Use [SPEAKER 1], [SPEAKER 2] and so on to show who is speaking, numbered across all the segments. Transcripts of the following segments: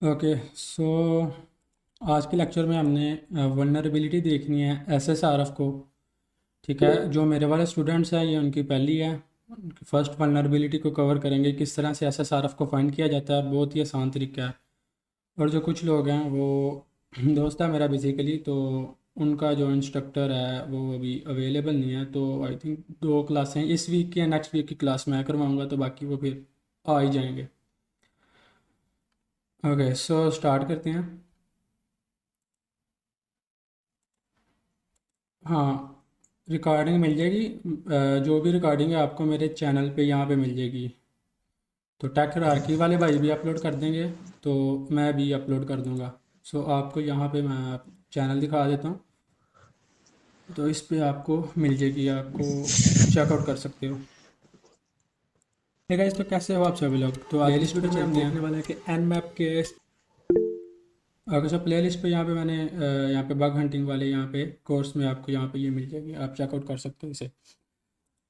[SPEAKER 1] Okay so आज के lecture में हमने वल्नरेबिलिटी देखनी है एसएसआरएफ को। ठीक है, जो मेरे वाले स्टूडेंट्स हैं ये उनकी पहली है। उनकी फर्स्ट वल्नरेबिलिटी को कवर करेंगे, किस तरह से एसएसआरएफ को फाइंड किया जाता है। बहुत ही आसान तरीका है। और जो कुछ लोग हैं वो दोस्त है मेरा बेसिकली, तो उनका जो इंस्ट्रक्टर है वो अभी अवेलेबल नहीं है, तो आई थिंक 2 क्लासें इस वीक की या नेक्स्ट वीक की क्लास मैं करवाऊँगा, तो बाकी वो फिर आ ही जाएंगे। ओके सो स्टार्ट करते हैं। हाँ, रिकॉर्डिंग मिल जाएगी। जो भी रिकॉर्डिंग है आपको मेरे चैनल पे यहाँ पे मिल जाएगी। तो टेक रारकी वाले भाई भी अपलोड कर देंगे, तो मैं भी अपलोड कर दूँगा। सो आपको यहाँ पे मैं चैनल दिखा देता हूँ, तो इस पे आपको मिल जाएगी, आपको चेकआउट कर सकते हो। ठीक है, इस तो कैसे हो आप सभी लोग। तो आज लिस्ट पे हम देखने वाले हैं कि एन मैप के। अगर सर प्ले लिस्ट पे यहाँ पे मैंने यहाँ पे बग हंटिंग वाले यहाँ पे कोर्स में आपको यहाँ पे ये मिल जाएगी, आप चेकआउट कर सकते हो इसे।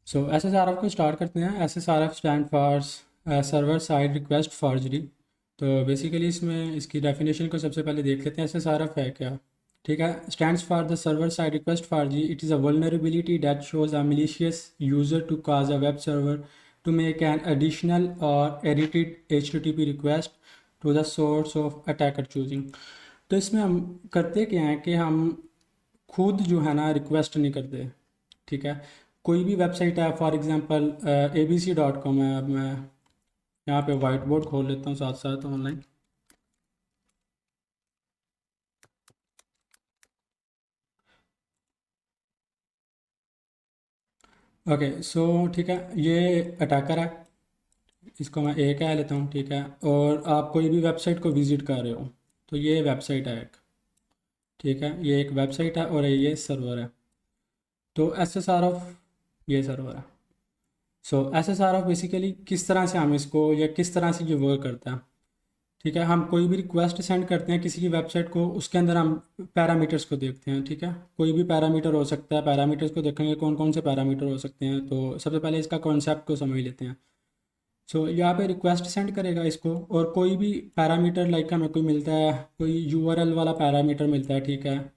[SPEAKER 1] सो एस एस आर एफ को स्टार्ट करते हैं। S S R F stand for server side request forgery. तो बेसिकली इसमें इसकी डेफिनेशन को सबसे पहले देख लेते हैं, एस एस आर एफ है क्या। ठीक है, stands for the server side request forgery. It is a vulnerability that shows a malicious user to cause a web server to make an additional और edited HTTP request to the source of attacker choosing. तो इसमें हम करते क्या हैं कि हम खुद जो है ना रिक्वेस्ट नहीं करते। ठीक है, कोई भी वेबसाइट है, फॉर एग्जांपल abc.com है। अब मैं यहाँ पे वाइट बोर्ड खोल लेता हूँ साथ साथ ऑनलाइन। ओके सो ठीक है, ये अटैकर है, इसको मैं ए कह लेता हूँ। ठीक है, और आप कोई भी वेबसाइट को विज़िट कर रहे हो, तो ये वेबसाइट है एक। ठीक है, ये एक वेबसाइट है और ये सर्वर है। तो एस एस आर ऑफ ये सर्वर है। So S S R F basically किस तरह से हम इसको, या किस तरह से ये वर्क करता है। ठीक है, हम कोई भी रिक्वेस्ट सेंड करते हैं किसी की वेबसाइट को, उसके अंदर हम पैरामीटर्स को देखते हैं। ठीक है, कोई भी पैरामीटर हो सकता है। पैरामीटर्स को देखेंगे कौन कौन से पैरामीटर हो सकते हैं, तो सबसे पहले इसका कॉन्सेप्ट को समझ लेते हैं। सो यहाँ पे रिक्वेस्ट सेंड करेगा इसको, और कोई भी पैरामीटर लाइक हमें कोई मिलता है, कोई यूआरएल वाला पैरामीटर मिलता है। ठीक है,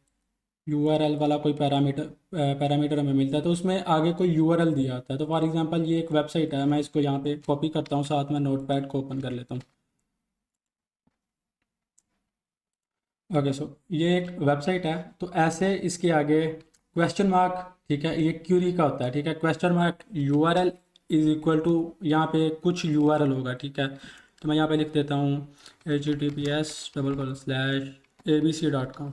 [SPEAKER 1] यूआरएल वाला कोई पैरामीटर हमें मिलता है, तो उसमें आगे कोई यूआरएल दिया होता है। तो फॉर एग्जांपल ये एक वेबसाइट है, मैं इसको यहाँ पे कॉपी करता हूँ, साथ में नोटपैड को ओपन कर लेता हूँ। ओके सो ये एक वेबसाइट है, तो ऐसे इसके आगे क्वेश्चन मार्क। ठीक है, ये क्यूरी का होता है। ठीक है, question mark URL is equal to, यहाँ पे कुछ यूआरएल होगा। ठीक है, तो मैं यहाँ पे लिख देता हूँ https://abc.com,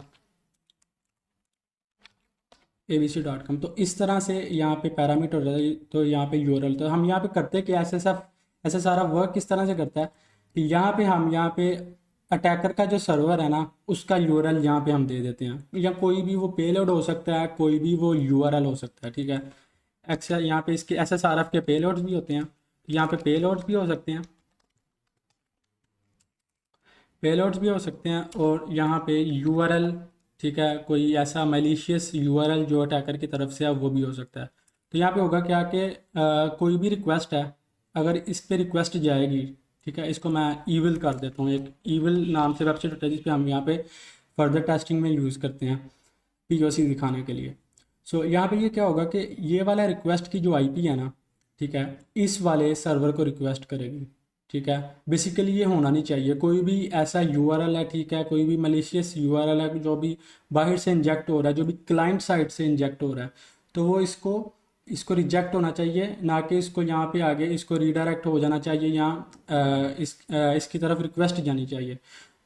[SPEAKER 1] abc.com। तो इस तरह से यहाँ पे पैरामीटर हो जाता है, तो यहाँ पे यूआरएल। तो हम यहाँ पे करते कि ऐसे सारा वर्क किस तरह से करता है कि यहाँ पे हम यहाँ पे अटैकर का जो सर्वर है ना, उसका यूआरएल यहाँ पे हम दे देते हैं, या कोई भी वो पेलोड हो सकता है, कोई भी वो यूआरएल हो सकता है। ठीक है, एक्सेल यहाँ पे इसके एसएसआरएफ के पेलोड्स भी होते हैं, यहाँ पे पेलोड्स भी हो सकते हैं, पेलोड्स भी हो सकते हैं, और यहाँ पे यूआरएल। ठीक है, कोई ऐसा मैलिशियस यूआरएल जो अटैकर की तरफ से है वो भी हो सकता है। तो यहाँ पे होगा क्या कि कोई भी रिक्वेस्ट है, अगर इस पे रिक्वेस्ट जाएगी। ठीक है, इसको मैं ईविल कर देता हूँ। एक ईविल नाम से वेबसाइट होता है जिस पे हम यहाँ पे फर्दर टेस्टिंग में यूज़ करते हैं, पीओसी दिखाने के लिए। सो यहाँ पे ये क्या होगा कि ये वाला रिक्वेस्ट की जो आईपी है ना, ठीक है, इस वाले सर्वर को रिक्वेस्ट करेगी। ठीक है, बेसिकली ये होना नहीं चाहिए कोई भी ऐसा यूआरएल है। ठीक है, कोई भी मलिशियस यूआरएल है जो भी बाहर से इंजेक्ट हो रहा है, जो भी क्लाइंट साइड से इंजेक्ट हो रहा है, तो वो इसको इसको रिजेक्ट होना चाहिए, ना कि इसको यहाँ पे आगे इसको रीडायरेक्ट हो जाना चाहिए, यहाँ इसकी तरफ रिक्वेस्ट जानी चाहिए।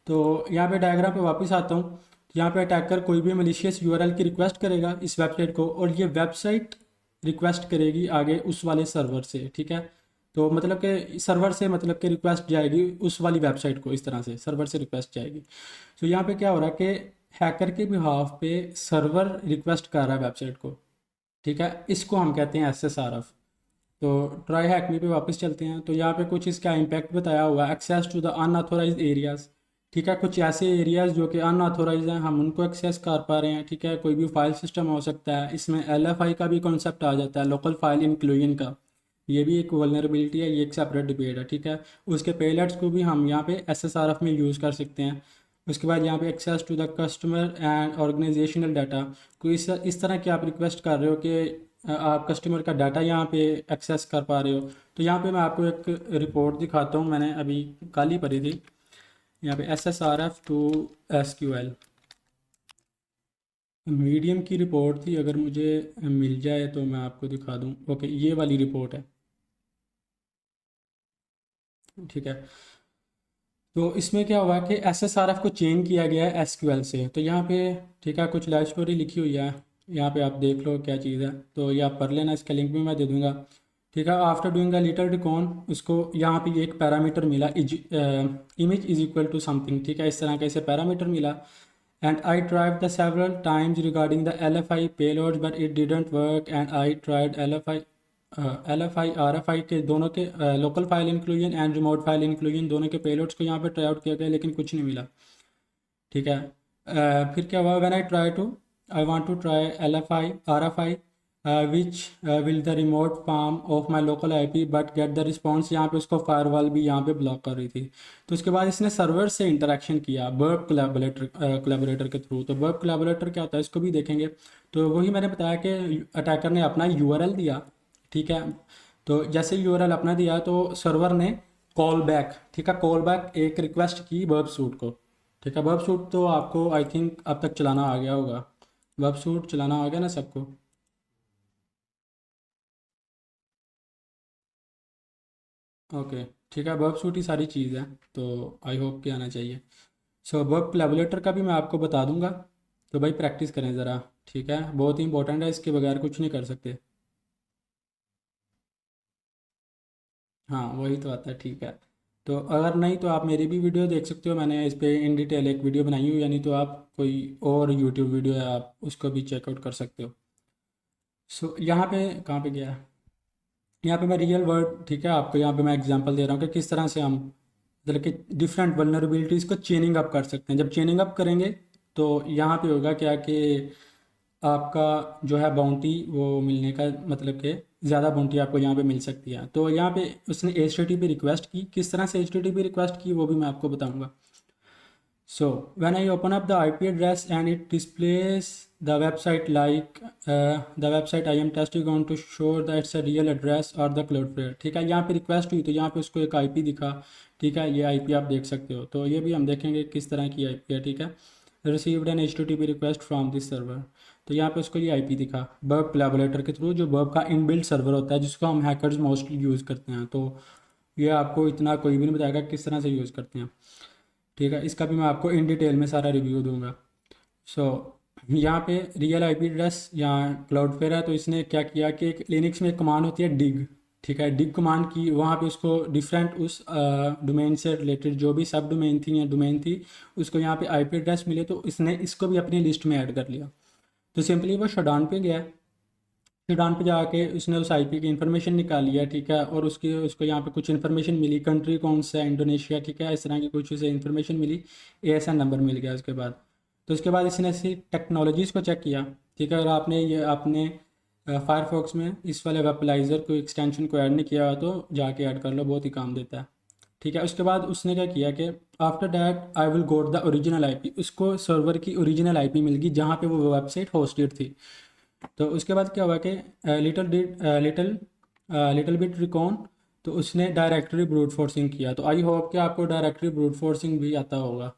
[SPEAKER 1] तो यहाँ पे डायग्राम पे वापस आता हूँ। यहाँ पे अटैकर कोई भी मलिशियस यूआरएल की रिक्वेस्ट करेगा इस वेबसाइट को, और ये वेबसाइट रिक्वेस्ट करेगी आगे उस वाले सर्वर से। ठीक है, तो मतलब कि सर्वर से मतलब कि रिक्वेस्ट जाएगी उस वाली वेबसाइट को, इस तरह से सर्वर से रिक्वेस्ट जाएगी। तो यहाँ पे क्या हो रहा है कि हैकर के बिहाफ पे सर्वर रिक्वेस्ट कर रहा है वेबसाइट को। ठीक है, इसको हम कहते हैं एसएसआरएफ। तो ट्राई हैक मी पे वापस चलते हैं। तो यहाँ पे कुछ इसका इम्पैक्ट बताया हुआ है, access to the unauthorised areas. ठीक है, कुछ ऐसे एरियाज़ जो कि अनऑथोराइज हैं, हम उनको एक्सेस कर पा रहे हैं। ठीक है, कोई भी फाइल सिस्टम हो सकता है, इसमें LFI का भी कॉन्सेप्ट आ जाता है, लोकल फाइल इंक्लूजन का। ये भी एक वल्नरेबिलिटी है, ये एक सेपरेट डिबेट है, ठीक है। उसके पेलेट्स को भी हम यहाँ पे SSRF में यूज़ कर सकते हैं। उसके बाद यहाँ पे access to the customer and organisational data, कोई इस तरह की आप रिक्वेस्ट कर रहे हो कि आप कस्टमर का डाटा यहाँ पे एक्सेस कर पा रहे हो। तो यहाँ पे मैं आपको एक रिपोर्ट दिखाता हूँ, मैंने अभी कल ही पढ़ी थी। यहाँ पे SSRF टू SQL मीडियम की रिपोर्ट थी, अगर मुझे मिल जाए तो मैं आपको दिखा दूँ। ओके, ये वाली रिपोर्ट है, ठीक है। तो इसमें क्या हुआ कि SSRF को चेंज किया गया है SQL से। तो यहाँ पे ठीक है, कुछ लाइव स्टोरी लिखी हुई है, यहाँ पे आप देख लो क्या चीज़ है, तो ये आप पढ़ लेना, इसका लिंक भी मैं दे दूँगा, ठीक है। After doing a little recon, उसको यहाँ पे एक पैरामीटर मिला, image is equal to something, ठीक है, इस तरह का इसे पैरामीटर मिला। And I tried the several times regarding the LFI payloads but it didn't work, and I tried LFI RFI के दोनों के local file inclusion and remote file inclusion दोनों के पेलोड्स को यहाँ पे ट्राई आउट किया गया, लेकिन कुछ नहीं मिला, ठीक है। फिर क्या हुआ, when I want to try LFI RFI which will the remote form of my local IP but get the response, यहाँ पे उसको फायरवॉल भी यहाँ पे ब्लॉक कर रही थी। तो उसके बाद इसने सर्वर से इंटरेक्शन किया बर्ब कोलैबोरेटर के थ्रू। तो बर्ब कोलैबोरेटर क्या होता है, इसको भी देखेंगे। तो वही मैंने बताया कि अटैकर ने अपना URL दिया, ठीक है। तो जैसे URL अपना दिया तो सर्वर ने कॉल बैक, ठीक है, कॉल बैक एक रिक्वेस्ट की वर्ब सूट को, ठीक है। वर्ब सूट तो आपको आई थिंक अब तक चलाना आ गया होगा, वर्ब सूट चलाना आ गया ना सबको। ओके, ठीक है, वर्ब सूट ही सारी चीज़ है, तो आई होप कि आना चाहिए। सो वर्ब कोलैबोरेटर का भी मैं आपको बता दूंगा, तो भाई प्रैक्टिस करें ज़रा, ठीक है, बहुत ही इंपॉर्टेंट है, इसके बगैर कुछ नहीं कर सकते। हाँ वही तो आता है, ठीक है। तो अगर नहीं तो आप मेरी भी वीडियो देख सकते हो, मैंने इस पे इन डिटेल एक वीडियो बनाई हुई है, नहीं तो आप कोई और यूट्यूब वीडियो है आप उसको भी चेकआउट कर सकते हो। सो यहाँ पे कहाँ पे गया है? यहाँ पे मैं रियल वर्ड, ठीक है, आपको यहाँ पे मैं एग्जांपल दे रहा हूँ कि किस तरह से हम मतलब कि डिफरेंट वल्नरेबिलिटीज़ को चेनिंग अप कर सकते हैं। जब चेनिंग अप करेंगे तो यहाँ पे होगा क्या कि आपका जो है बाउंटी वो मिलने का मतलब कि ज़्यादा बाउंटी आपको यहाँ पे मिल सकती है। तो यहाँ पे उसने HTTP रिक्वेस्ट की, किस तरह से HTTP रिक्वेस्ट की वो भी मैं आपको बताऊँगा। So when I open up the IP address and it displays the website like the website I am testing on to show that it's a real address or the Cloudflare, ठीक है। यहाँ पे रिक्वेस्ट हुई तो यहाँ पे उसको एक IP दिखा, ठीक है, ये IP आप देख सकते हो। तो ये भी हम देखेंगे किस तरह की IP है, ठीक है। Received an HTTP request from this server, तो यहाँ पे उसको ये IP दिखा बर्ब कोलैबोरेटर के थ्रू, जो बर्ब का इनबिल्ट सर्वर होता है जिसको हम हैकर्स मोस्टली यूज़ करते हैं। तो ये आपको इतना कोई भी नहीं बताएगा किस तरह से यूज़ करते हैं, ठीक है। इसका भी मैं आपको इन डिटेल में सारा रिव्यू दूंगा। सो यहाँ पे रियल IP एड्रेस यहाँ क्लाउडफ्लेयर है, तो इसने क्या किया कि एक लिनक्स में एक कमांड होती है डिग, ठीक है, डिग कमांड की, वहाँ पे उसको डिफरेंट उस डोमेन से रिलेटेड जो भी सब डोमेन थी या डोमेन थी उसको यहाँ पे IP एड्रेस मिले, तो इसने इसको भी अपनी लिस्ट में ऐड कर लिया। तो सिंपली वो शटडाउन पे गया, शटडाउन पे जाके उसने उस IP की इन्फॉर्मेशन निकाली है, ठीक है, और उसकी उसको यहाँ पे कुछ इन्फॉर्मेशन मिली, कंट्री कौन सा है, इंडोनेशिया, ठीक है, इस तरह की कुछ उसे इन्फॉर्मेशन मिली, ASN नंबर मिल गया उसके बाद। तो उसके बाद इसने ऐसी टेक्नोलॉजीज़ को चेक किया, ठीक है। अगर आपने ये अपने फायरफॉक्स में इस वाले वेबलाइज़र को एक्सटेंशन को ऐड नहीं किया हुआ तो जाके ऐड कर लो, बहुत ही काम देता है, ठीक है। उसके बाद उसने क्या किया कि after that I will goat the original IP, उसको सर्वर की ओरिजिनल IP मिल गई जहाँ पे वो वेबसाइट होस्टेड थी। तो उसके बाद क्या हुआ कि लिटिल बिट रिकॉन, तो उसने डायरेक्टरी ब्रूट फोर्सिंग किया। तो आई होप कि आपको डायरेक्टरी ब्रूट फोर्सिंग भी आता होगा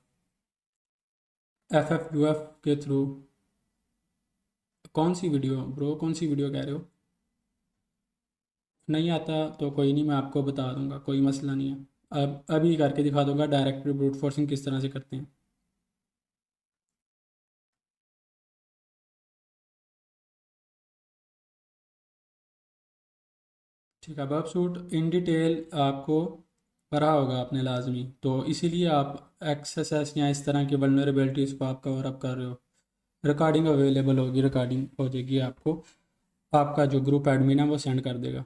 [SPEAKER 1] FFUF के थ्रू। कौन सी वीडियो ब्रो, कौन सी वीडियो कह रहे हो? नहीं आता तो कोई नहीं, मैं आपको बता दूंगा, कोई मसला नहीं है। अब अभी करके दिखा दूंगा डायरेक्टरी ब्रूट फोर्सिंग किस तरह से करते हैं। ठीक है, वेब सूट इन डिटेल आपको पढ़ा होगा आपने लाजमी, तो इसीलिए आप एक्सेस या इस तरह की वल्नरेबिलिटीज़ को आप कवर अप कर रहे हो। रिकॉर्डिंग अवेलेबल होगी, रिकॉर्डिंग हो जाएगी आपको, आपका जो ग्रुप एडमिन है वो सेंड कर देगा।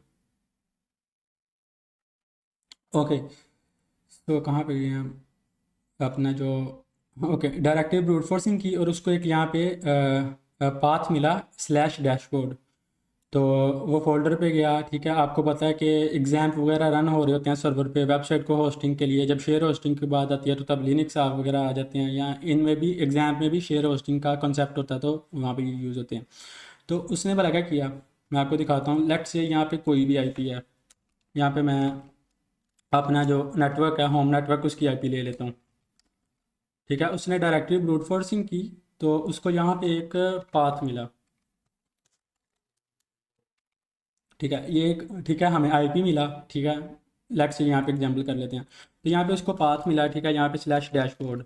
[SPEAKER 1] ओके, तो कहाँ पे गए हैं हम? अपना जो ओके डायरेक्टिव ब्रूट फोर्सिंग की, और उसको एक यहाँ पे पाथ मिला /डैशबोर्ड, तो वो फोल्डर पे गया, ठीक है। आपको पता है कि एग्ज़ाम वगैरह रन हो रहे होते हैं सर्वर पे वेबसाइट को होस्टिंग के लिए। जब शेयर होस्टिंग की बात आती है तो तब लिनक्स आप वगैरह आ जाते हैं, या इनमें भी एग्ज़ाम में भी शेयर होस्टिंग का कॉन्सेप्ट होता है, तो वहाँ पे यूज़ होते हैं। तो उसने भला क्या किया, मैं आपको दिखाता हूँ। लेट्स से यहाँ पे कोई भी आईपी है, यहाँ पे मैं अपना जो नेटवर्क है होम नेटवर्क उसकी आईपी ले लेता हूँ, ठीक है। उसने डायरेक्टरी ब्रूट फोर्सिंग की, तो उसको यहाँ पे एक पाथ मिला, ठीक है। ये एक, ठीक है, हमें आईपी मिला, ठीक है। लेट्स से यहाँ पे एग्जांपल कर लेते हैं। तो यहाँ पे उसको पाथ मिला, ठीक है, यहाँ पे स्लैश डैशबोर्ड,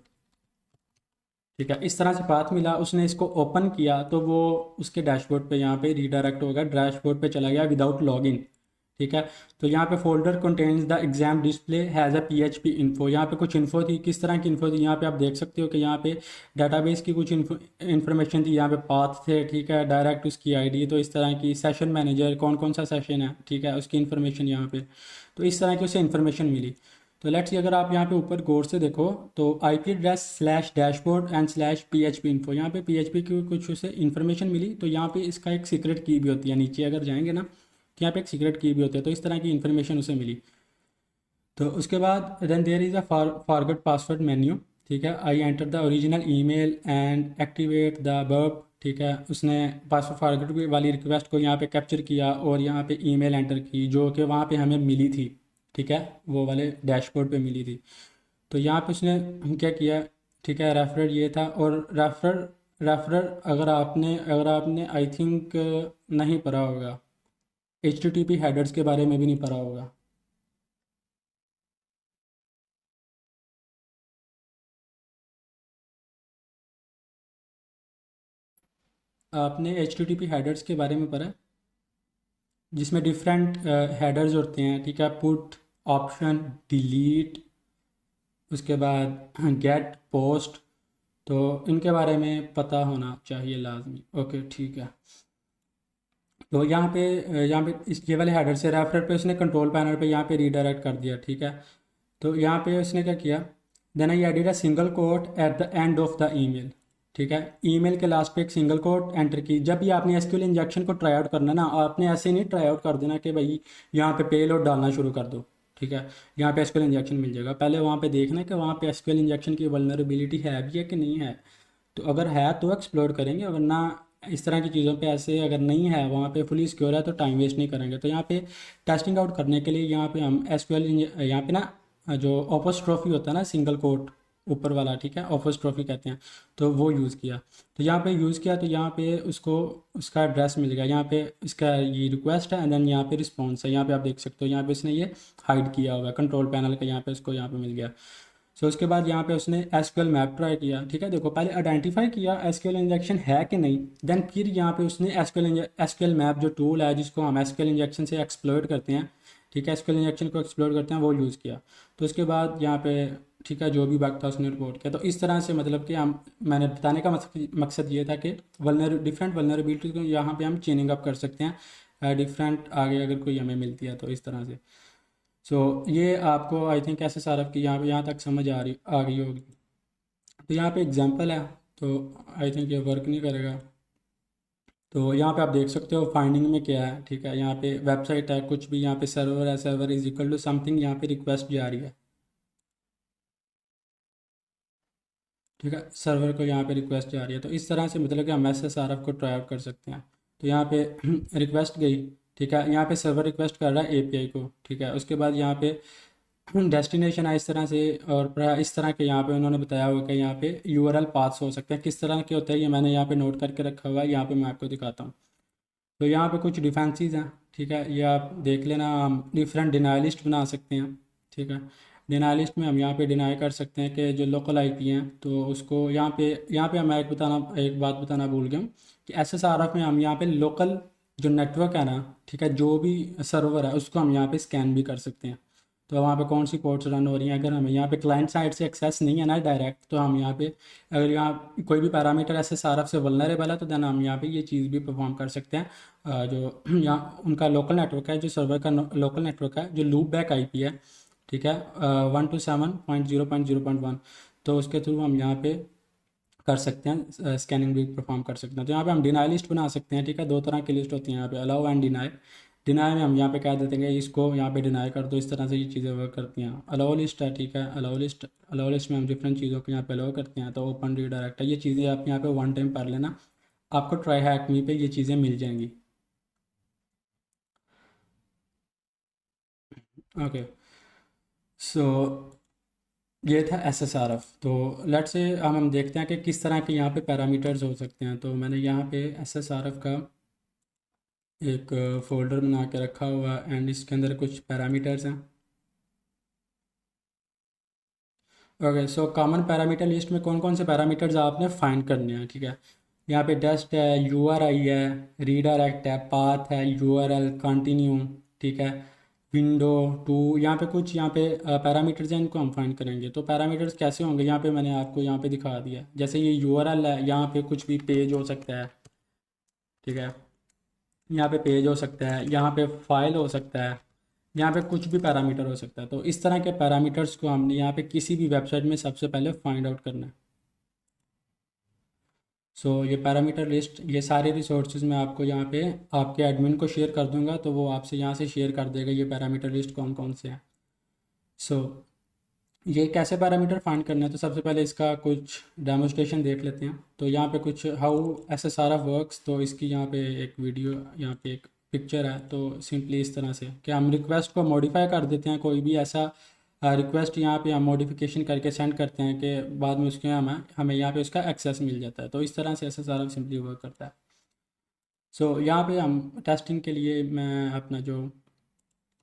[SPEAKER 1] ठीक है। इस तरह से पाथ मिला, उसने इसको ओपन किया तो वो उसके डैशबोर्ड पे यहाँ पे रीडायरेक्ट हो गया, डैशबोर्ड पे चला गया विदाउट लॉगिन, ठीक है। तो यहाँ पे folder contains the exam display has a PHP info, यहाँ पे कुछ इन्फो थी। किस तरह की इन्फो थी, यहाँ पे आप देख सकते हो कि यहाँ पे डाटाबेस की कुछ इन्फॉर्मेशन थी, यहाँ पे पाथ थे, ठीक है, डायरेक्ट उसकी आईडी, तो इस तरह की सेशन मैनेजर कौन कौन सा सेशन है, ठीक है, उसकी इन्फॉर्मेशन यहाँ पे। तो इस तरह की उसे इन्फॉर्मेशन मिली। तो लेट्स अगर आप यहाँ पे ऊपर गौर से देखो तो IP address slash dashboard and slash PHP info, यहाँ पे पीएचपी की कुछ उसे इन्फॉर्मेशन मिली। तो यहाँ पे इसका एक सीक्रेट की भी होती है, नीचे अगर जाएंगे ना तो यहाँ पे एक सीक्रेट की भी होती है, तो इस तरह की इन्फॉर्मेशन उसे मिली। तो उसके बाद then there is a forget password menu, ठीक है। I enter the original email and activate the verb, ठीक है। उसने पासवर्ड फॉरगेट वाली रिक्वेस्ट को यहाँ पे कैप्चर किया और यहाँ पे ईमेल एंटर की जो कि वहाँ पे हमें मिली थी, ठीक है, वो वाले डैशबोर्ड पे मिली थी। तो यहाँ पे उसने क्या किया, ठीक है, रेफरर ये था। और रेफरर रेफरर अगर आपने आई थिंक नहीं पढ़ा होगा, H T T P headers के बारे में भी नहीं पढ़ा होगा। आपने H T T P headers के बारे में पढ़ा है, जिसमें डिफरेंट हेडर्स होते हैं, ठीक है, पुट, ऑप्शन, डिलीट, उसके बाद गेट, पोस्ट। तो इनके बारे में पता होना चाहिए लाजमी। ओके, ठीक है। तो यहाँ पे इस ये वाले हेडर से रेफर पे उसने कंट्रोल पैनल पे यहाँ पे रीडायरेक्ट कर दिया, ठीक है। तो यहाँ पे उसने क्या किया, then I added a single quote at the end of the email, ठीक है। ईमेल के लास्ट पे एक सिंगल कोट एंटर की। जब भी आपने एसक्यूएल इंजेक्शन को ट्राई आउट करना ना, आपने ऐसे नहीं ट्राई आउट कर देना कि भाई यहाँ पे पेलोड डालना शुरू कर दो, ठीक है, यहाँ पे एसक्यूएल इंजेक्शन मिल जाएगा। पहले वहाँ पे देखना कि वहाँ पे एसक्यूएल इंजेक्शन की वल्नरेबिलिटी है भी है कि नहीं है। तो अगर है तो एक्सप्लोर करेंगे, वरना इस तरह की चीज़ों पे ऐसे अगर नहीं है वहाँ पे फुली सिक्योर है तो टाइम वेस्ट नहीं करेंगे। तो यहाँ पे टेस्टिंग आउट करने के लिए यहाँ पे हम एसक्यूएल यहाँ पे ना जो ऑपोस्ट्रोफी होता है ना, सिंगल कोट ऊपर वाला, ठीक है, ऑपोस्ट्रोफी कहते हैं, तो वो यूज़ किया। तो यहाँ पे यूज़ किया तो यहाँ पे उसको उसका एड्रेस मिल गया। यहाँ पे इसका ये रिक्वेस्ट है एंड देन यहाँ पे रिस्पॉन्स है, यहाँ पे आप देख सकते हो। यहाँ पे इसने ये हाइड किया हुआ है कंट्रोल पैनल का, यहाँ पे उसको यहाँ पे मिल गया। सो उसके बाद यहाँ पे उसने एसक्यूएल मैप ट्राई किया, ठीक है। देखो पहले आइडेंटिफाई किया एसक्यूएल इंजेक्शन है कि नहीं, देन फिर यहाँ पे उसने एसक्यूएल मैप जो टूल है जिसको हम एसक्यूएल इंजेक्शन से एक्सप्लोर करते हैं, ठीक है, एसक्यूएल इंजेक्शन को एक्सप्लोर करते हैं, वो यूज़ किया। तो उसके बाद यहाँ पे, ठीक है, जो भी बग था उसने रिपोर्ट किया। तो इस तरह से मतलब कि हम, मैंने बताने का मकसद ये था कि डिफरेंट वल्नरेबिलिटी को यहाँ पे हम चेनिंग अप कर सकते हैं डिफरेंट, आगे अगर कोई हमें मिलती है तो इस तरह से। सो ये आपको आई थिंक ऐसे सारफ की यहाँ तक समझ आ गई होगी। तो यहाँ पे एग्जांपल है, तो आई थिंक ये वर्क नहीं करेगा। तो यहाँ पे आप देख सकते हो फाइंडिंग में क्या है, ठीक है। यहाँ पे वेबसाइट है, कुछ भी, यहाँ पे सर्वर है, server is equal to something, यहाँ पे रिक्वेस्ट जा रही है, ठीक है, सर्वर को यहाँ पे रिक्वेस्ट जा रही है। तो इस तरह से मतलब कि हम एस एस आर एफ को ट्राई आउट कर सकते हैं। तो यहाँ पे रिक्वेस्ट गई, ठीक है, यहाँ पे सर्वर रिक्वेस्ट कर रहा है एपीआई को, ठीक है। उसके बाद यहाँ पे डेस्टिनेशन है इस तरह से, और इस तरह के यहाँ पे उन्होंने बताया हुआ कि यहाँ पे यूआरएल पाथ्स हो सकते हैं। किस तरह के होते हैं ये मैंने यहाँ पे नोट करके रखा हुआ है, यहाँ पे मैं आपको दिखाता हूँ। तो यहाँ पे कुछ डिफेंसेस हैं, ठीक है, ये आप देख लेना। हम डिफरेंट डिनाइलिस्ट बना सकते हैं, ठीक है। डिनाइलिस्ट में हम यहाँ पे डिनाई कर सकते हैं कि जो लोकल आईपी हैं तो उसको यहाँ पे मैं एक बात बताना भूल गया हूँ कि एसएसआरएफ में हम यहाँ पे लोकल जो नेटवर्क है ना, ठीक है, जो भी सर्वर है उसको हम यहाँ पे स्कैन भी कर सकते हैं। तो वहाँ पे कौन सी पोर्ट्स रन हो रही हैं, अगर हमें यहाँ पे क्लाइंट साइड से एक्सेस नहीं है ना डायरेक्ट, तो हम यहाँ पे अगर यहाँ कोई भी पैरामीटर ऐसे सारा से वल्नरेबल है तो देन हम यहाँ पे ये चीज़ भी परफॉर्म कर सकते हैं। जो यहाँ उनका लोकल नेटवर्क है, जो सर्वर का लोकल नेटवर्क है, जो लूप बैक आईपी है, ठीक है, 127.0.0.1, तो उसके थ्रू हम यहाँ पे कर सकते हैं, स्कैनिंग भी परफॉर्म कर सकते हैं। तो यहाँ पे हम डिनाई लिस्ट बना सकते हैं, ठीक है। दो तरह की लिस्ट होती हैं यहाँ पे, अलाउ एंड डिनाई। डिनाई में हम यहाँ पे कह देते हैं कि इसको यहाँ पे डिनाई कर दो, इस तरह से ये चीज़ें वर्क करती हैं। अलाउ लिस्ट है, ठीक है। अलाउ लिस्ट में हम डिफरेंट चीज़ों को यहाँ पे अलाउ करते हैं। तो ओपन रीडायरेक्ट है, ये चीज़ें आप यहाँ पे वन टाइम कर लेना, आपको ट्राई हैक मी पे ये चीज़ें मिल जाएंगी। ओके, सो ये था SSRF। तो लेट्स से हम देखते हैं कि किस तरह के यहाँ पे पैरामीटर्स हो सकते हैं। तो मैंने यहाँ पे SSRF का एक फ़ोल्डर बना के रखा हुआ है एंड इसके अंदर कुछ पैरामीटर्स हैं। Okay, so common parameter list में कौन कौन से पैरामीटर्स आपने फाइंड करने हैं, ठीक है। यहाँ पे डस्ट है, URI है, रीडायरेक्ट है, पाथ है, URL, कंटिन्यू, ठीक है, विंडो टू। यहाँ पे कुछ यहाँ पे पैरामीटर्स हैं, इनको हम फाइंड करेंगे। तो पैरामीटर्स कैसे होंगे, यहाँ पे मैंने आपको यहाँ पे दिखा दिया है। जैसे ये URL है, यहाँ पे कुछ भी पेज हो सकता है, ठीक है। यहाँ पे पेज हो सकता है, यहाँ पे फाइल हो सकता है, यहाँ पे कुछ भी पैरामीटर हो सकता है। तो इस तरह के पैरामीटर्स को हमने यहाँ पे किसी भी वेबसाइट में सबसे पहले फाइंड आउट करना है। सो ये पैरामीटर लिस्ट, ये सारे रिसोर्सेज मैं आपको यहाँ पे आपके एडमिन को शेयर कर दूंगा, तो वो आपसे यहाँ से शेयर कर देगा ये पैरामीटर लिस्ट कौन कौन से हैं। सो ये कैसे पैरामीटर फाइंड करना है, तो सबसे पहले इसका कुछ डेमोस्ट्रेशन देख लेते हैं। तो यहाँ पे कुछ हाउ SSRF वर्क्स, तो इसकी यहाँ पे एक वीडियो, यहाँ पे एक पिक्चर है। तो सिंपली इस तरह से कि हम रिक्वेस्ट को मॉडिफाई कर देते हैं, कोई भी ऐसा रिक्वेस्ट यहाँ पे हम मॉडिफिकेशन करके सेंड करते हैं कि बाद में उसके हमें यहाँ पे उसका एक्सेस मिल जाता है। तो इस तरह से SSRF सिंपली वर्क करता है। सो यहाँ पे हम टेस्टिंग के लिए मैं अपना जो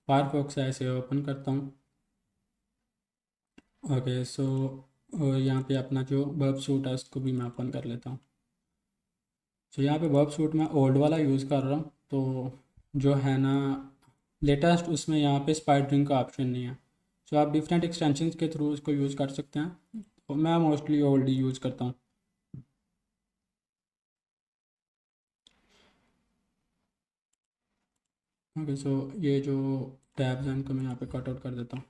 [SPEAKER 1] फायरफॉक्स है इसे ओपन करता हूँ। ओके, सो यहाँ पे अपना जो बर्ब सूट है उसको भी मैं ओपन कर लेता हूँ। तो यहाँ पे बर्ब सूट मैं ओल्ड वाला यूज़ कर रहा हूँ। तो जो है ना लेटेस्ट, उसमें यहाँ पे स्पाइडरिंग का ऑप्शन नहीं है। सो आप डिफरेंट एक्सटेंशंस के थ्रू उसको यूज़ कर सकते हैं। तो मैं मोस्टली ओल्ड ही यूज़ करता हूँ। ओके, सो ये जो टैब्स हैं इनको मैं यहाँ पे कट आउट कर देता हूँ।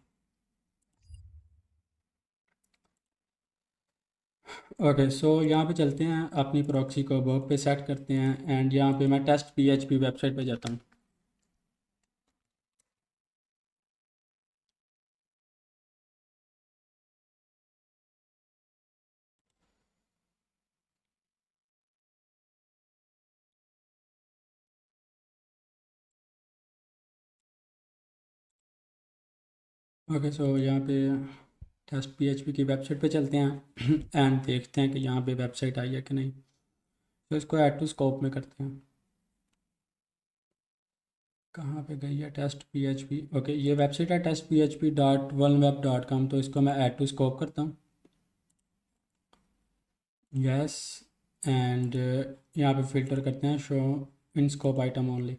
[SPEAKER 1] ओके, सो यहाँ पे चलते हैं, अपनी प्रॉक्सी को बर्ब पे सेट करते हैं एंड यहाँ पे मैं टेस्ट PHP वेबसाइट पे जाता हूँ। ओके, सो यहाँ पे टेस्ट PHP की वेबसाइट पे चलते हैं एंड देखते हैं कि यहाँ पे वेबसाइट आई है कि नहीं। तो इसको ऐड टू स्कोप में करते हैं। कहाँ पे गई है टेस्ट PHP। ओके, ये वेबसाइट है testphp.1web.com। तो इसको मैं ऐड टू स्कोप करता हूँ, यस। एंड यहाँ पे फिल्टर करते हैं show in scope item only.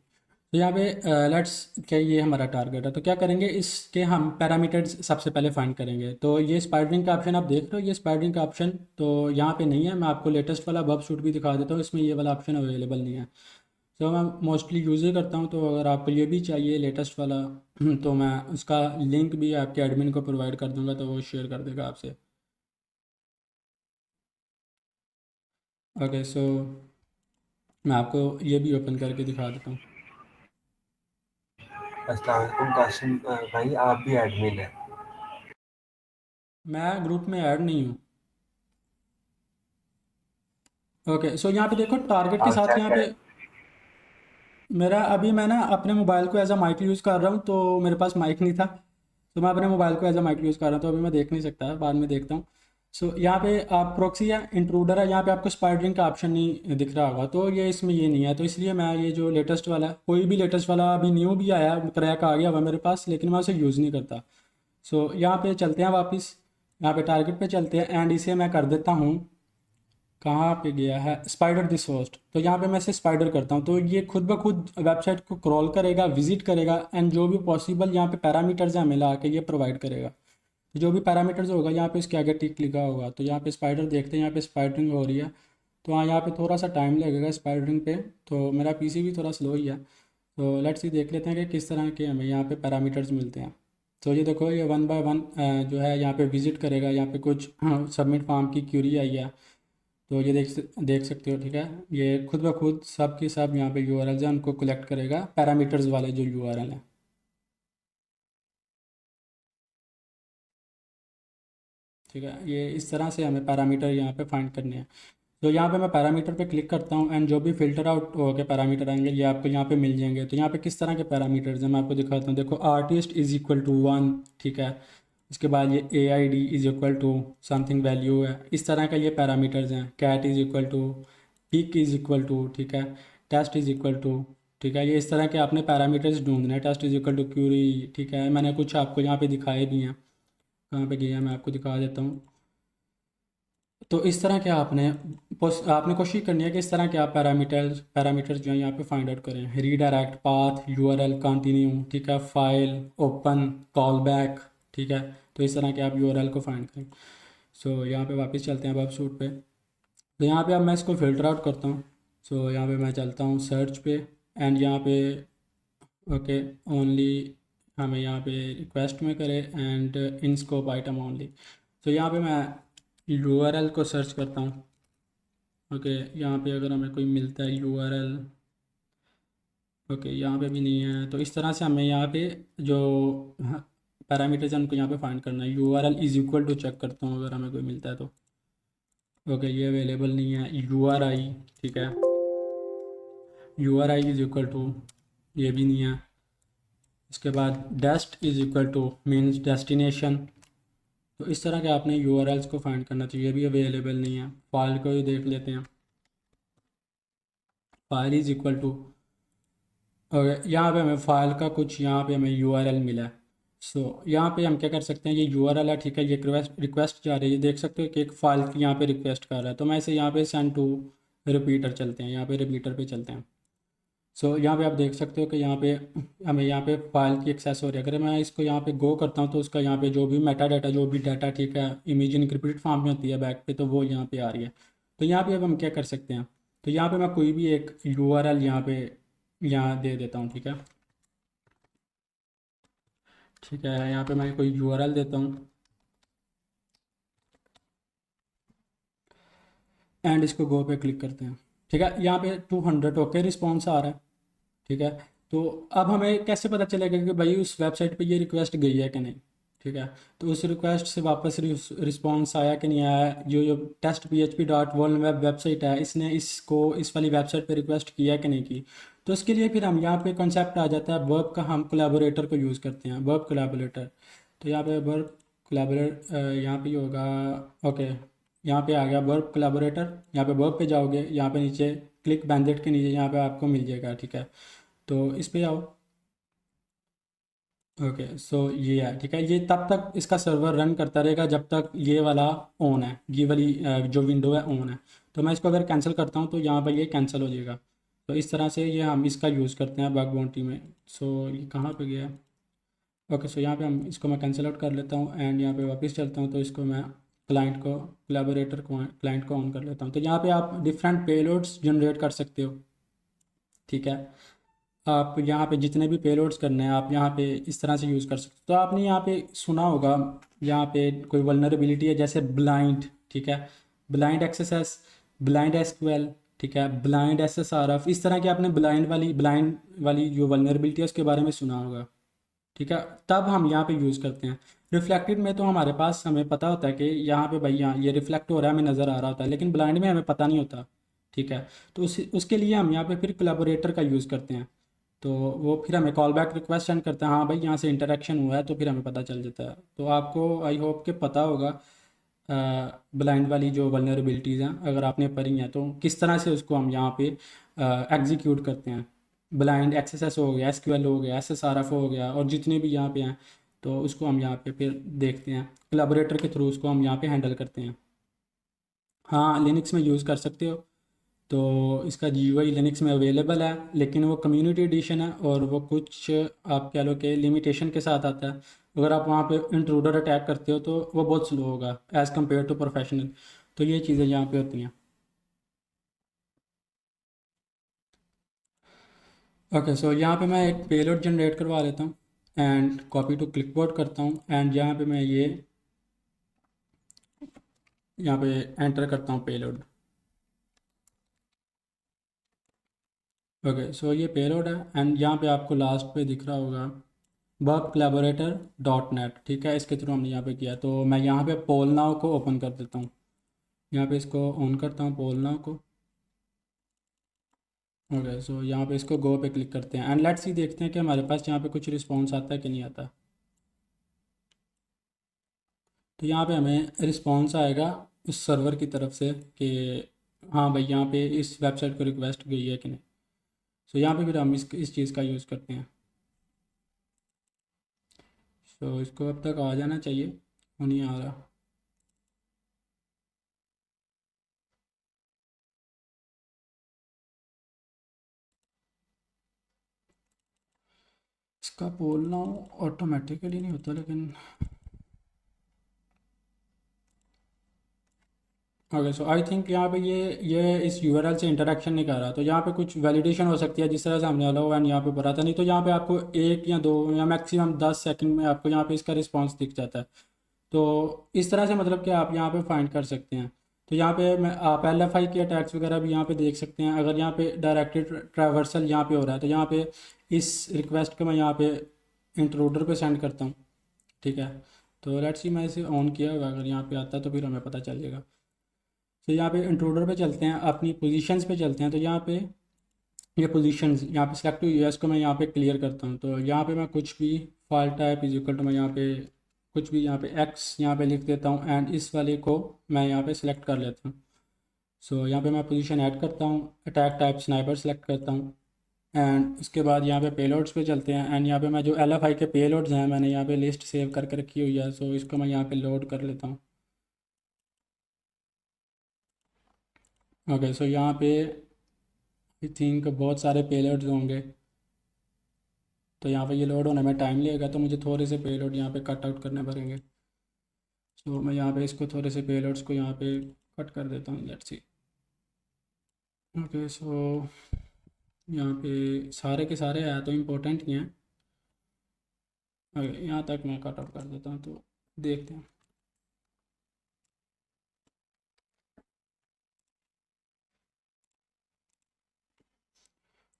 [SPEAKER 1] तो यहाँ पे लेट्स क्या, ये हमारा टारगेट है। तो क्या करेंगे, इसके हम पैरामीटर्स सबसे पहले फाइंड करेंगे। तो ये स्पाइडरिंग का ऑप्शन आप देख रहे हो, ये स्पाइडरिंग का ऑप्शन तो यहाँ पे नहीं है। मैं आपको लेटेस्ट वाला बब शूट भी दिखा देता हूँ, इसमें ये वाला ऑप्शन अवेलेबल नहीं है। तो मैं मोस्टली यूज़ ही करता हूँ। तो अगर आपको ये भी चाहिए लेटेस्ट वाला तो मैं उसका लिंक भी आपके एडमिन को प्रोवाइड कर दूँगा, तो वो शेयर कर देगा आपसे। ओके, सो मैं आपको ये भी ओपन करके दिखा देता हूँ।
[SPEAKER 2] अस्सलाम वालेकुम कासिम भाई, आप भी एडमिन हैं।
[SPEAKER 1] मैं ग्रुप में ऐड नहीं हूँ। ओके, सो यहाँ पे देखो टारगेट के
[SPEAKER 2] आप
[SPEAKER 1] साथ
[SPEAKER 2] चेक
[SPEAKER 1] यहाँ पे
[SPEAKER 2] करें।
[SPEAKER 1] मेरा अभी मैं ना अपने मोबाइल को एज अ माइक यूज़ कर रहा हूँ, तो मेरे पास माइक नहीं था। तो मैं अपने मोबाइल को एज अ माइक यूज़ कर रहा हूँ, तो अभी मैं देख नहीं सकता, बाद में देखता हूँ। सो यहाँ पे आप प्रॉक्सी या इंट्रूडर है, यहाँ पे आपको स्पाइडरिंग का ऑप्शन नहीं दिख रहा होगा, तो ये इसमें ये नहीं है। तो इसलिए मैं ये जो लेटेस्ट वाला है, कोई भी लेटेस्ट वाला अभी न्यू भी आया, क्रैक आ गया हुआ मेरे पास, लेकिन मैं उसे यूज़ नहीं करता। सो यहाँ पे चलते हैं वापस, यहाँ पे टारगेट पे चलते हैं एंड इसे मैं कर देता हूँ, कहाँ पे गया है, स्पाइडर दिस होस्ट। तो यहाँ पे मैं इसे स्पाइडर करता हूँ, तो ये खुद ब खुद वेबसाइट को क्रॉल करेगा, विजिट करेगा एंड जो भी पॉसिबल यहाँ पे पैरामीटर्स हैं मिला के ये प्रोवाइड करेगा। जो भी पैरामीटर्स होगा यहाँ पे इसके आगे टिक लिखा होगा। तो यहाँ पे स्पाइडर देखते हैं, यहाँ पे स्पाइडरिंग हो रही है। तो हाँ, यहाँ पे थोड़ा सा टाइम लगेगा स्पाइडरिंग पे, तो मेरा PC भी थोड़ा स्लो ही है। तो लेट्स सी देख लेते हैं कि किस तरह के हमें यहाँ पे पैरामीटर्स मिलते हैं। तो ये देखो, ये वन बाय वन जो है यहाँ पे विजिट करेगा। यहाँ पे कुछ सबमिट फॉर्म की क्यूरी आई है, तो ये देख सकते हो, ठीक है। ये खुद ब खुद सब की सब यहाँ पे यूआरएल है, उनको कलेक्ट करेगा, पैरामीटर्स वाले जो यूआरएल हैं। ठीक है, ये इस तरह से हमें पैरामीटर यहाँ पे फाइंड करने हैं। तो यहाँ पे मैं पैरामीटर पे क्लिक करता हूँ एंड जो भी फिल्टर आउट हो के पैरामीटर आएंगे ये आपको यहाँ पे मिल जाएंगे। तो यहाँ पे किस तरह के पैरामीटर्स हैं मैं आपको दिखाता हूँ। देखो, आर्टिस्ट इज़ इक्वल टू 1, ठीक है। उसके बाद ये AID is equal to something value है, इस तरह का ये पैरामीटर्स हैं। Cat is equal to, pic is equal to, ठीक है। टेस्ट इज़ इक्वल टू, ठीक है। ये इस तरह के आपने पैरामीटर्स ढूंढने हैं। Test is equal to query, ठीक है। मैंने कुछ आपको यहाँ पे दिखाए भी हैं, कहाँ पे गया मैं आपको दिखा देता हूँ। तो इस तरह के आपने कोशिश करनी है कि इस तरह के आप पैरामीटर्स जो है यहाँ पे फाइंड आउट करें। रीडायरेक्ट, पाथ, यूआरएल, कंटिन्यू, ठीक है, फाइल, ओपन, कॉल बैक, ठीक है। तो इस तरह के आप यूआरएल को फाइंड करें। सो यहाँ पे वापस चलते हैं वेबसूट पे। तो यहाँ पे अब मैं इसको फ़िल्टर आउट करता हूँ। सो यहाँ पे मैं चलता हूँ सर्च पे एंड यहाँ पे ओके ओनली हमें यहाँ पे रिक्वेस्ट में करें and in scope item only. तो यहाँ पे मैं यूआरएल को सर्च करता हूँ। ओके, यहाँ पे अगर हमें कोई मिलता है यूआरएल, ओके यहाँ पे भी नहीं है। तो इस तरह से हमें यहाँ पे जो पैरामीटर्स हैं उनको यहाँ पे फाइंड करना है। URL is equal to check करता हूँ अगर हमें कोई मिलता है तो। ओके, ये अवेलेबल नहीं है। URI, ठीक है, URI इज़ इक्वल टू, ये भी नहीं है। इसके बाद dest is equal to means destination. तो इस तरह के आपने यूआरएल्स को फाइंड करना चाहिए, ये भी अवेलेबल नहीं है। फाइल को ही देख लेते हैं। फाइल इज़ इक्वल टू, और यहाँ पे हमें फ़ाइल का कुछ यहाँ पे हमें यूआरएल मिला है। सो यहाँ पे हम क्या कर सकते हैं, ये यूआरएल है, ठीक है। ये रिक्वेस्ट जा रही है, देख सकते हो कि एक फ़ाइल की यहाँ पे रिक्वेस्ट कर रहा है। तो मैं इसे यहाँ पे सेंड टू रिपीटर चलते हैं, यहाँ पे रिपीटर पे चलते हैं। सो यहाँ पे आप देख सकते हो कि यहाँ पे हमें यहाँ पे फाइल की एक्सेस हो रही है। अगर मैं इसको यहाँ पे गो करता हूँ तो उसका यहाँ पे जो भी मेटा डाटा, जो भी डाटा, ठीक है, इमेज इनक्रिप्टेड फॉर्म में होती है बैक पे, तो वो यहाँ पे आ रही है। तो यहाँ पे अब हम क्या कर सकते हैं, तो यहाँ पे मैं कोई भी एक यूआरएल यहाँ पे यहाँ दे देता हूँ, ठीक है। ठीक है, यहाँ पे मैं कोई यूआरएल देता हूँ एंड इसको गो पे क्लिक करते हैं। ठीक है, यहाँ पे 200 ओके रिस्पॉन्स आ रहा है, ठीक है। तो अब हमें कैसे पता चलेगा कि भाई उस वेबसाइट पे ये रिक्वेस्ट गई है कि नहीं, ठीक है। तो उस रिक्वेस्ट से वापस रिस्पॉन्स आया कि नहीं आया। जो टेस्ट php.vol वेबसाइट है, इसने इसको इस वाली वेबसाइट पे रिक्वेस्ट किया कि नहीं की। तो इसके लिए फिर हम यहाँ पे कॉन्सेप्ट आ जाता है वर्ब का। हम कोलैबोरेटर को यूज़ करते हैं, वर्ब कोलैबोरेटर। तो यहाँ पे वर्ब कोलैबोरेट यहाँ पे ही होगा। ओके, यहाँ पे आ गया वर्ब कोलैबोरेटर। यहाँ पे वर्ब पे जाओगे, यहाँ पे नीचे क्लिक बैंडेड के नीचे यहाँ पे आपको मिल जाएगा, ठीक है। तो इस पे आओ। ओके, सो ये है, ठीक है। ये तब तक इसका सर्वर रन करता रहेगा जब तक ये वाला ऑन है, ये वाली जो विंडो है ऑन है। तो मैं इसको अगर कैंसिल करता हूँ तो यहाँ पर ये कैंसिल हो जाएगा। तो इस तरह से ये हम इसका यूज़ करते हैं बग बाउंटी में। सो ये कहाँ पे गया। ओके, सो यहाँ पे हम इसको मैं कैंसिल आउट कर लेता हूँ एंड यहाँ पे वापस चलता हूँ। तो इसको मैं कोलैबोरेटर को क्लाइंट को ऑन कर लेता हूँ। तो यहाँ पे आप डिफरेंट पेलोड्स जनरेट कर सकते हो, ठीक है। आप यहाँ पे जितने भी पेलोड्स करने हैं आप यहाँ पे इस तरह से यूज़ कर सकते हो। तो आपने यहाँ पे सुना होगा, यहाँ पे कोई वल्नरेबिलिटी है जैसे ब्लाइंड, ठीक है, ब्लाइंड एक्सेस, ब्लाइंड एसक्यूएल, ठीक है, ब्लाइंड SSRF। इस तरह की आपने ब्लाइंड वाली जो वल्नरेबिलिटी है उसके बारे में सुना होगा, ठीक है। तब हम यहाँ पे यूज़ करते हैं। रिफ्लेक्टेड में तो हमारे पास हमें पता होता है कि यहाँ पे भाई यहाँ ये रिफ्लेक्ट हो रहा है, हमें नज़र आ रहा होता है, लेकिन ब्लाइंड में हमें पता नहीं होता, ठीक है। तो उसके लिए हम यहाँ पे फिर कोलैबोरेटर का यूज़ करते हैं। तो वो फिर हमें कॉल बैक रिक्वेस्ट सेंड करता है, हाँ भाई यहाँ से इंटरेक्शन हुआ है, तो फिर हमें पता चल जाता है। तो आपको आई होप कि पता होगा ब्लाइंड वाली जो वल्नरेबिलिटीज़ हैं, अगर आपने पढ़ी हैं तो किस तरह से उसको हम यहाँ पे एग्जीक्यूट करते हैं। ब्लाइंड एक्सेस हो गया, SQL हो गया, SSRF हो गया, और जितने भी यहाँ पे हैं तो उसको हम यहाँ पे फिर देखते हैं। कोलैबोरेटर के थ्रू उसको हम यहाँ पे हैंडल करते हैं। हाँ, लिनक्स में यूज़ कर सकते हो। तो इसका GUI लिनक्स में अवेलेबल है, लेकिन वो कम्युनिटी एडिशन है और वो कुछ आप कह लो कि लिमिटेशन के साथ आता है। अगर आप वहाँ पे इंट्रूडर अटैक करते हो तो वो बहुत स्लो होगा एज़ कम्पेयर टू प्रोफेशनल। तो ये चीज़ें यहाँ पे होती हैं। ओके, सो यहाँ पे मैं एक पेलोड जनरेट करवा लेता हूँ एंड कॉपी टू क्लिपबोर्ड करता हूँ एंड यहाँ पे मैं ये यहाँ पे एंटर करता हूँ पेलोड। ओके, सो ये पेलोड है एंड यहाँ पे आपको लास्ट पे दिख रहा होगा वर्क कोलैबोरेटर डॉट नेट, ठीक है, इसके थ्रू हमने यहाँ पे किया। तो मैं यहाँ पे पोल नाउ को ओपन कर देता हूँ, यहाँ पे इसको ऑन करता हूँ पोल नाउ को। ओके, सो यहाँ पे इसको गो पे क्लिक करते हैं एंड लेट्स सी, देखते हैं कि हमारे पास यहाँ पे कुछ रिस्पॉन्स आता है कि नहीं आता। तो यहाँ पे हमें रिस्पॉन्स आएगा उस सर्वर की तरफ से कि हाँ भाई यहाँ पे इस वेबसाइट को रिक्वेस्ट गई है कि नहीं। सो यहाँ पे फिर हम इस चीज़ का यूज़ करते हैं। सो इसको अब तक आ जाना चाहिए, वो नहीं आ रहा। इसका बोलना ऑटोमेटिकली नहीं होता लेकिन ओके, सो आई थिंक यहाँ पे ये इस यूआरएल से इंटरेक्शन नहीं कर रहा। तो यहाँ पे कुछ वैलिडेशन हो सकती है जिस तरह से हमने अलाउ एंड यहाँ पे भरा था। नहीं तो यहाँ पे आपको 1 या 2 या मैक्सिमम 10 सेकंड में आपको यहाँ पे इसका रिस्पांस दिख जाता है। तो इस तरह से मतलब कि आप यहाँ पे फाइंड कर सकते हैं। तो यहाँ पे मैं आप LFI के अटैक्स वगैरह भी यहाँ पे देख सकते हैं। अगर यहाँ पे डायरेक्टेड ट्रैवर्सल यहाँ पे हो रहा है तो यहाँ पे इस रिक्वेस्ट को मैं यहाँ पे इंट्रूडर पे सेंड करता हूँ, ठीक है। तो लेट्स सी, मैं इसे ऑन किया होगा, अगर यहाँ पे आता है तो फिर हमें पता चलेगा। तो यहाँ पे इंट्रूडर पे चलते हैं, अपनी पोजीशंस पे चलते हैं। तो यहाँ पे ये पोजीशंस यहाँ पे सेलेक्ट यूएस को मैं यहाँ पे क्लियर करता हूँ। तो यहाँ पे मैं कुछ भी file type is equal to, मैं यहाँ पे कुछ भी यहाँ पे एक्स यहाँ पे लिख देता हूँ एंड इस वाले को मैं यहाँ पे सिलेक्ट कर लेता हूँ। सो यहाँ पे मैं पोजीशन ऐड करता हूँ, अटैक टाइप स्नाइपर सेलेक्ट करता हूँ एंड उसके बाद यहाँ पे पेलोड्स पे चलते हैं एंड यहाँ पे मैं जो LFI के पेलोड्स हैं मैंने यहाँ पे लिस्ट सेव करके रखी हुई है। सो इसको मैं यहाँ पे लोड कर लेता हूँ। ओके, सो यहाँ पे आई थिंक बहुत सारे पेलोड्स होंगे, तो यहाँ पे ये लोड होने में टाइम लगेगा, तो मुझे थोड़े से पेलोड यहाँ पे कट आउट करने पड़ेंगे। सो मैं यहाँ पे इसको थोड़े से पेलोड्स को यहाँ पे कट कर देता हूँ, लेट्स सी। ओके, सो यहाँ पे सारे के सारे है तो इम्पोर्टेंट ही हैं। ओके, यहाँ तक मैं कट आउट कर देता हूँ, तो देखते हैं।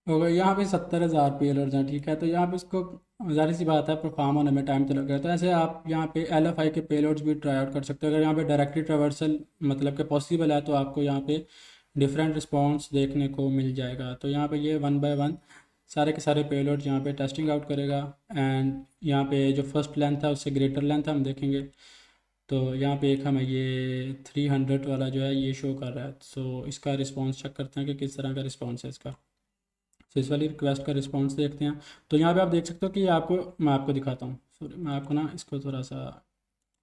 [SPEAKER 1] ओके, यहाँ पे 70,000 पेलोड्स हैं, ठीक है। तो यहाँ पे इसको ज़ाहिर सी बात है परफॉर्म होने में टाइम तो लगेगा। तो ऐसे आप यहाँ पे LFI के पेलोड्स भी ट्राई आउट कर सकते हो। अगर यहाँ पे डायरेक्टली ट्रैवर्सल मतलब कि पॉसिबल है तो आपको यहाँ पे डिफरेंट रिस्पॉन्स देखने को मिल जाएगा। तो यहाँ पे ये 1 बाय 1 सारे के सारे पेलोड्स यहाँ पे टेस्टिंग आउट करेगा एंड यहाँ पे जो फर्स्ट लेंथ है उससे ग्रेटर लेंथ हम देखेंगे। तो यहाँ पे एक हमें ये 300 वाला जो है ये शो कर रहा है। सो इसका रिस्पॉन्स चेक करते हैं कि किस तरह का रिस्पॉन्स है इसका। तो इस वाली रिक्वेस्ट का रिस्पॉन्स देखते हैं। तो यहाँ पे आप देख सकते हो कि ये आपको, मैं आपको दिखाता हूँ, सॉरी मैं आपको ना इसको थोड़ा सा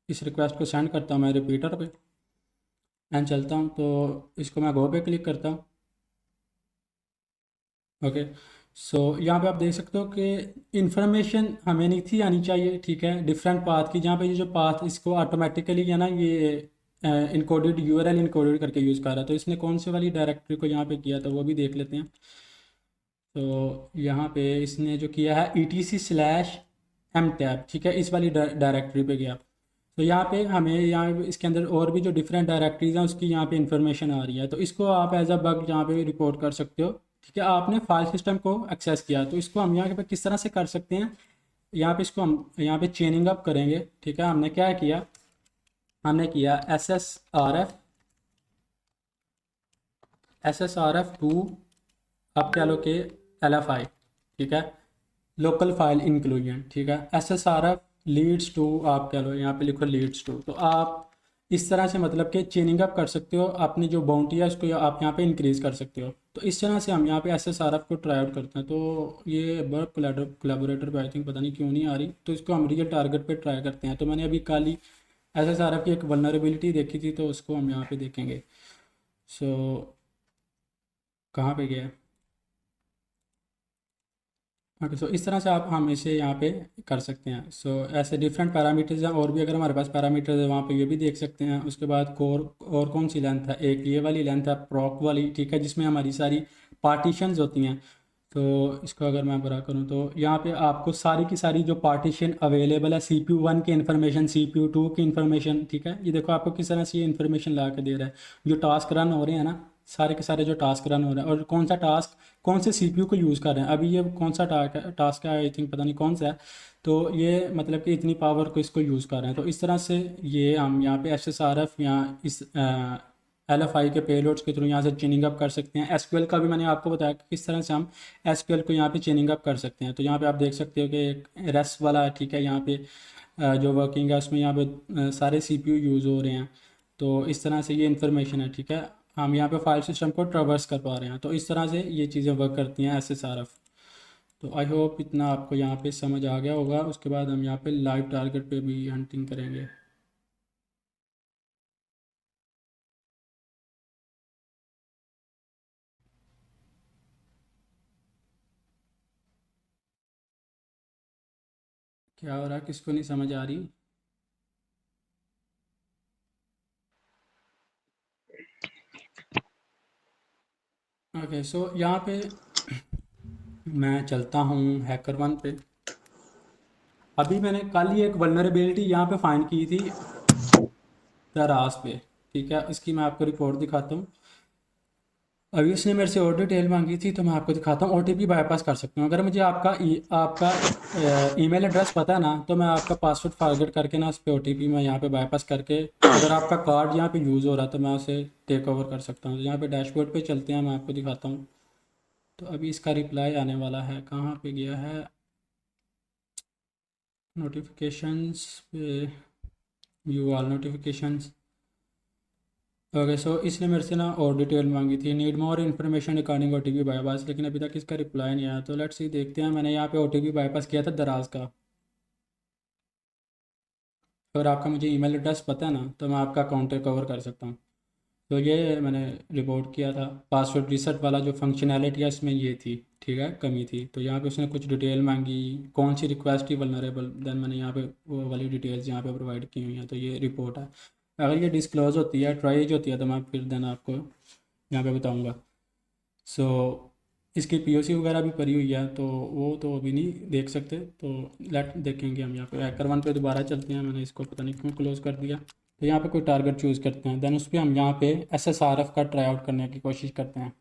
[SPEAKER 1] इस रिक्वेस्ट को सेंड करता हूँ मैं रिपीटर पे एंड चलता हूँ। तो इसको मैं गो पे क्लिक करता हूँ। ओके, सो यहाँ पे आप देख सकते हो कि इन्फॉर्मेशन हमें नहीं थी आनी चाहिए, ठीक है, डिफरेंट पाथ की। जहाँ पे ये जो पाथ इसको ऑटोमेटिकली है ना ये इनकोडेड URL इनकोडेड करके यूज़ कर रहा है। तो इसने कौन से वाली डायरेक्टरी को यहाँ पे किया तो वो भी देख लेते हैं। तो यहाँ पे इसने जो किया है etc/mtab, ठीक है, इस वाली डायरेक्टरी पे गया। तो यहाँ पे हमें यहाँ इसके अंदर और भी जो डिफरेंट डायरेक्टरीज हैं उसकी यहाँ पे इंफॉर्मेशन आ रही है। तो इसको आप एज अ बग यहाँ पे रिपोर्ट कर सकते हो, ठीक है। आपने फाइल सिस्टम को एक्सेस किया तो इसको हम यहाँ पे किस तरह से कर सकते हैं। यहाँ पे इसको हम यहाँ पे चेनिंग अप करेंगे, ठीक है। हमने क्या किया, हमने किया SSRF2 अब क्या लो के LFI, ठीक है, लोकल फाइल इंक्लूजन, ठीक है। SSRF लीड्स टू, आप क्या लो यहाँ पे लिखो लीड्स टू। तो आप इस तरह से मतलब कि चेनिंग अप कर सकते हो, अपनी जो बाउंड्री है उसको आप यहाँ पे इंक्रीज कर सकते हो। तो इस तरह से हम यहाँ पे SSRF को ट्राई आउट करते हैं। तो ये वर्क कोलैबोरेटर पे आई थिंक पता नहीं क्यों नहीं आ रही, तो इसको हम रियल टारगेट पे ट्राई करते हैं। तो मैंने अभी कल ही SSRF की एक वल्नरेबिलिटी देखी थी तो उसको हम यहाँ पे देखेंगे। सो कहाँ पे गया। ओके, सो इस तरह से आप हम इसे यहाँ पे कर सकते हैं। सो ऐसे डिफरेंट पैरामीटर्स हैं, और भी अगर हमारे पास पैरामीटर्स है वहाँ पे ये भी देख सकते हैं। उसके बाद कोर और कौन सी लेंथ है, एक ये वाली लेंथ है प्रॉक वाली, ठीक है, जिसमें हमारी सारी पार्टीशंस होती हैं। तो इसको अगर मैं बड़ा करूँ तो यहाँ पे आपको सारी की सारी जो पार्टीशन अवेलेबल है, CPU1 की इन्फॉर्मेशन, CPU2 की इन्फॉर्मेशन, ठीक है। ये देखो आपको किस तरह से ये इन्फॉर्मेशन ला के दे रहा है। जो टास्क रन हो रहे हैं ना सारे के सारे जो टास्क रन हो रहे हैं और कौन सा टास्क कौन से सीपीयू को यूज़ कर रहे हैं। अभी ये कौन सा टास्क है, आई थिंक पता नहीं कौन सा है। तो ये मतलब कि इतनी पावर को इसको यूज़ कर रहे हैं। तो इस तरह से ये हम यहाँ पे SSRF या इस LFI के पेलोड्स के थ्रू यहाँ से चेनिंग अप कर सकते हैं। SQL का भी मैंने आपको बताया कि किस तरह से हम SQL को यहाँ पे चेनिंग अप कर सकते हैं। तो यहाँ पे आप देख सकते हो कि एक रेस्ट वाला है, ठीक है, यहाँ पे जो वर्किंग है उसमें यहाँ पे सारे CPU यूज़ हो रहे हैं। तो इस तरह से ये इन्फॉर्मेशन है, ठीक है, हम यहाँ पे फाइल सिस्टम को ट्रैवर्स कर पा रहे हैं। तो इस तरह से ये चीज़ें वर्क करती हैं SSRF। तो आई होप इतना आपको यहाँ पे समझ आ गया होगा। उसके बाद हम यहाँ पे लाइव टारगेट पे भी हंटिंग करेंगे। क्या हो रहा है, किसको नहीं समझ आ रही? ओके, सो यहाँ पे मैं चलता हूँ हैकर1 पे। अभी मैंने कल ही एक वल्नरेबिलिटी यहाँ पे फाइंड की थी दराज पे, ठीक है, इसकी मैं आपको रिपोर्ट दिखाता हूँ। अभी उसने मेरे से और डिटेल मांगी थी, तो मैं आपको दिखाता हूँ। OTP बाईपास कर सकते हूँ अगर मुझे आपका ईमेल एड्रेस पता है ना, तो मैं आपका पासवर्ड फॉरगेट करके ना उस पर OTP मैं यहाँ पे बाईपास करके, अगर आपका कार्ड यहाँ पे यूज़ हो रहा है तो मैं उसे टेक ओवर कर सकता हूँ। तो यहाँ पे डैशबोर्ड पे चलते हैं, मैं आपको दिखाता हूँ। तो अभी इसका रिप्लाई आने वाला है, कहाँ पे गया है, नोटिफिकेशंस पे, व्यू ऑल नोटिफिकेशंस। ओके, सो इसने मेरे से ना और डिटेल मांगी थी, need more information regarding OTP bypass, लेकिन अभी तक इसका रिप्लाई नहीं आया। तो लेट्स सी, देखते हैं। मैंने यहाँ पे OTP बाईपास किया था दराज का। अगर आपका मुझे ईमेल एड्रेस पता है ना, तो मैं आपका अकाउंट कवर कर सकता हूँ। तो ये मैंने रिपोर्ट किया था, पासवर्ड रीसेट वाला जो फंक्शनैलिटी है इसमें ये थी, ठीक है, कमी थी। तो यहाँ पे उसने कुछ डिटेल मांगी, कौन सी रिक्वेस्ट थी वल्नरेबल, देन मैंने यहाँ पे वो वाली डिटेल्स यहाँ पे प्रोवाइड की हुई हैं। तो ये रिपोर्ट है। अगर ये डिस्क्लोज होती है, ट्राइज होती है, तो मैं फिर देन आपको यहाँ पे बताऊँगा। सो इसकी POC वगैरह भी पड़ी हुई है, तो वो तो अभी नहीं देख सकते। तो लेट देखेंगे हम यहाँ पे हैकर1 पे दोबारा चलते हैं। मैंने इसको पता नहीं क्यों क्लोज कर दिया। तो यहाँ पे कोई टारगेट चूज़ करते हैं, देन उस पर हम यहाँ पे SSRF का ट्राई आउट करने की कोशिश करते हैं।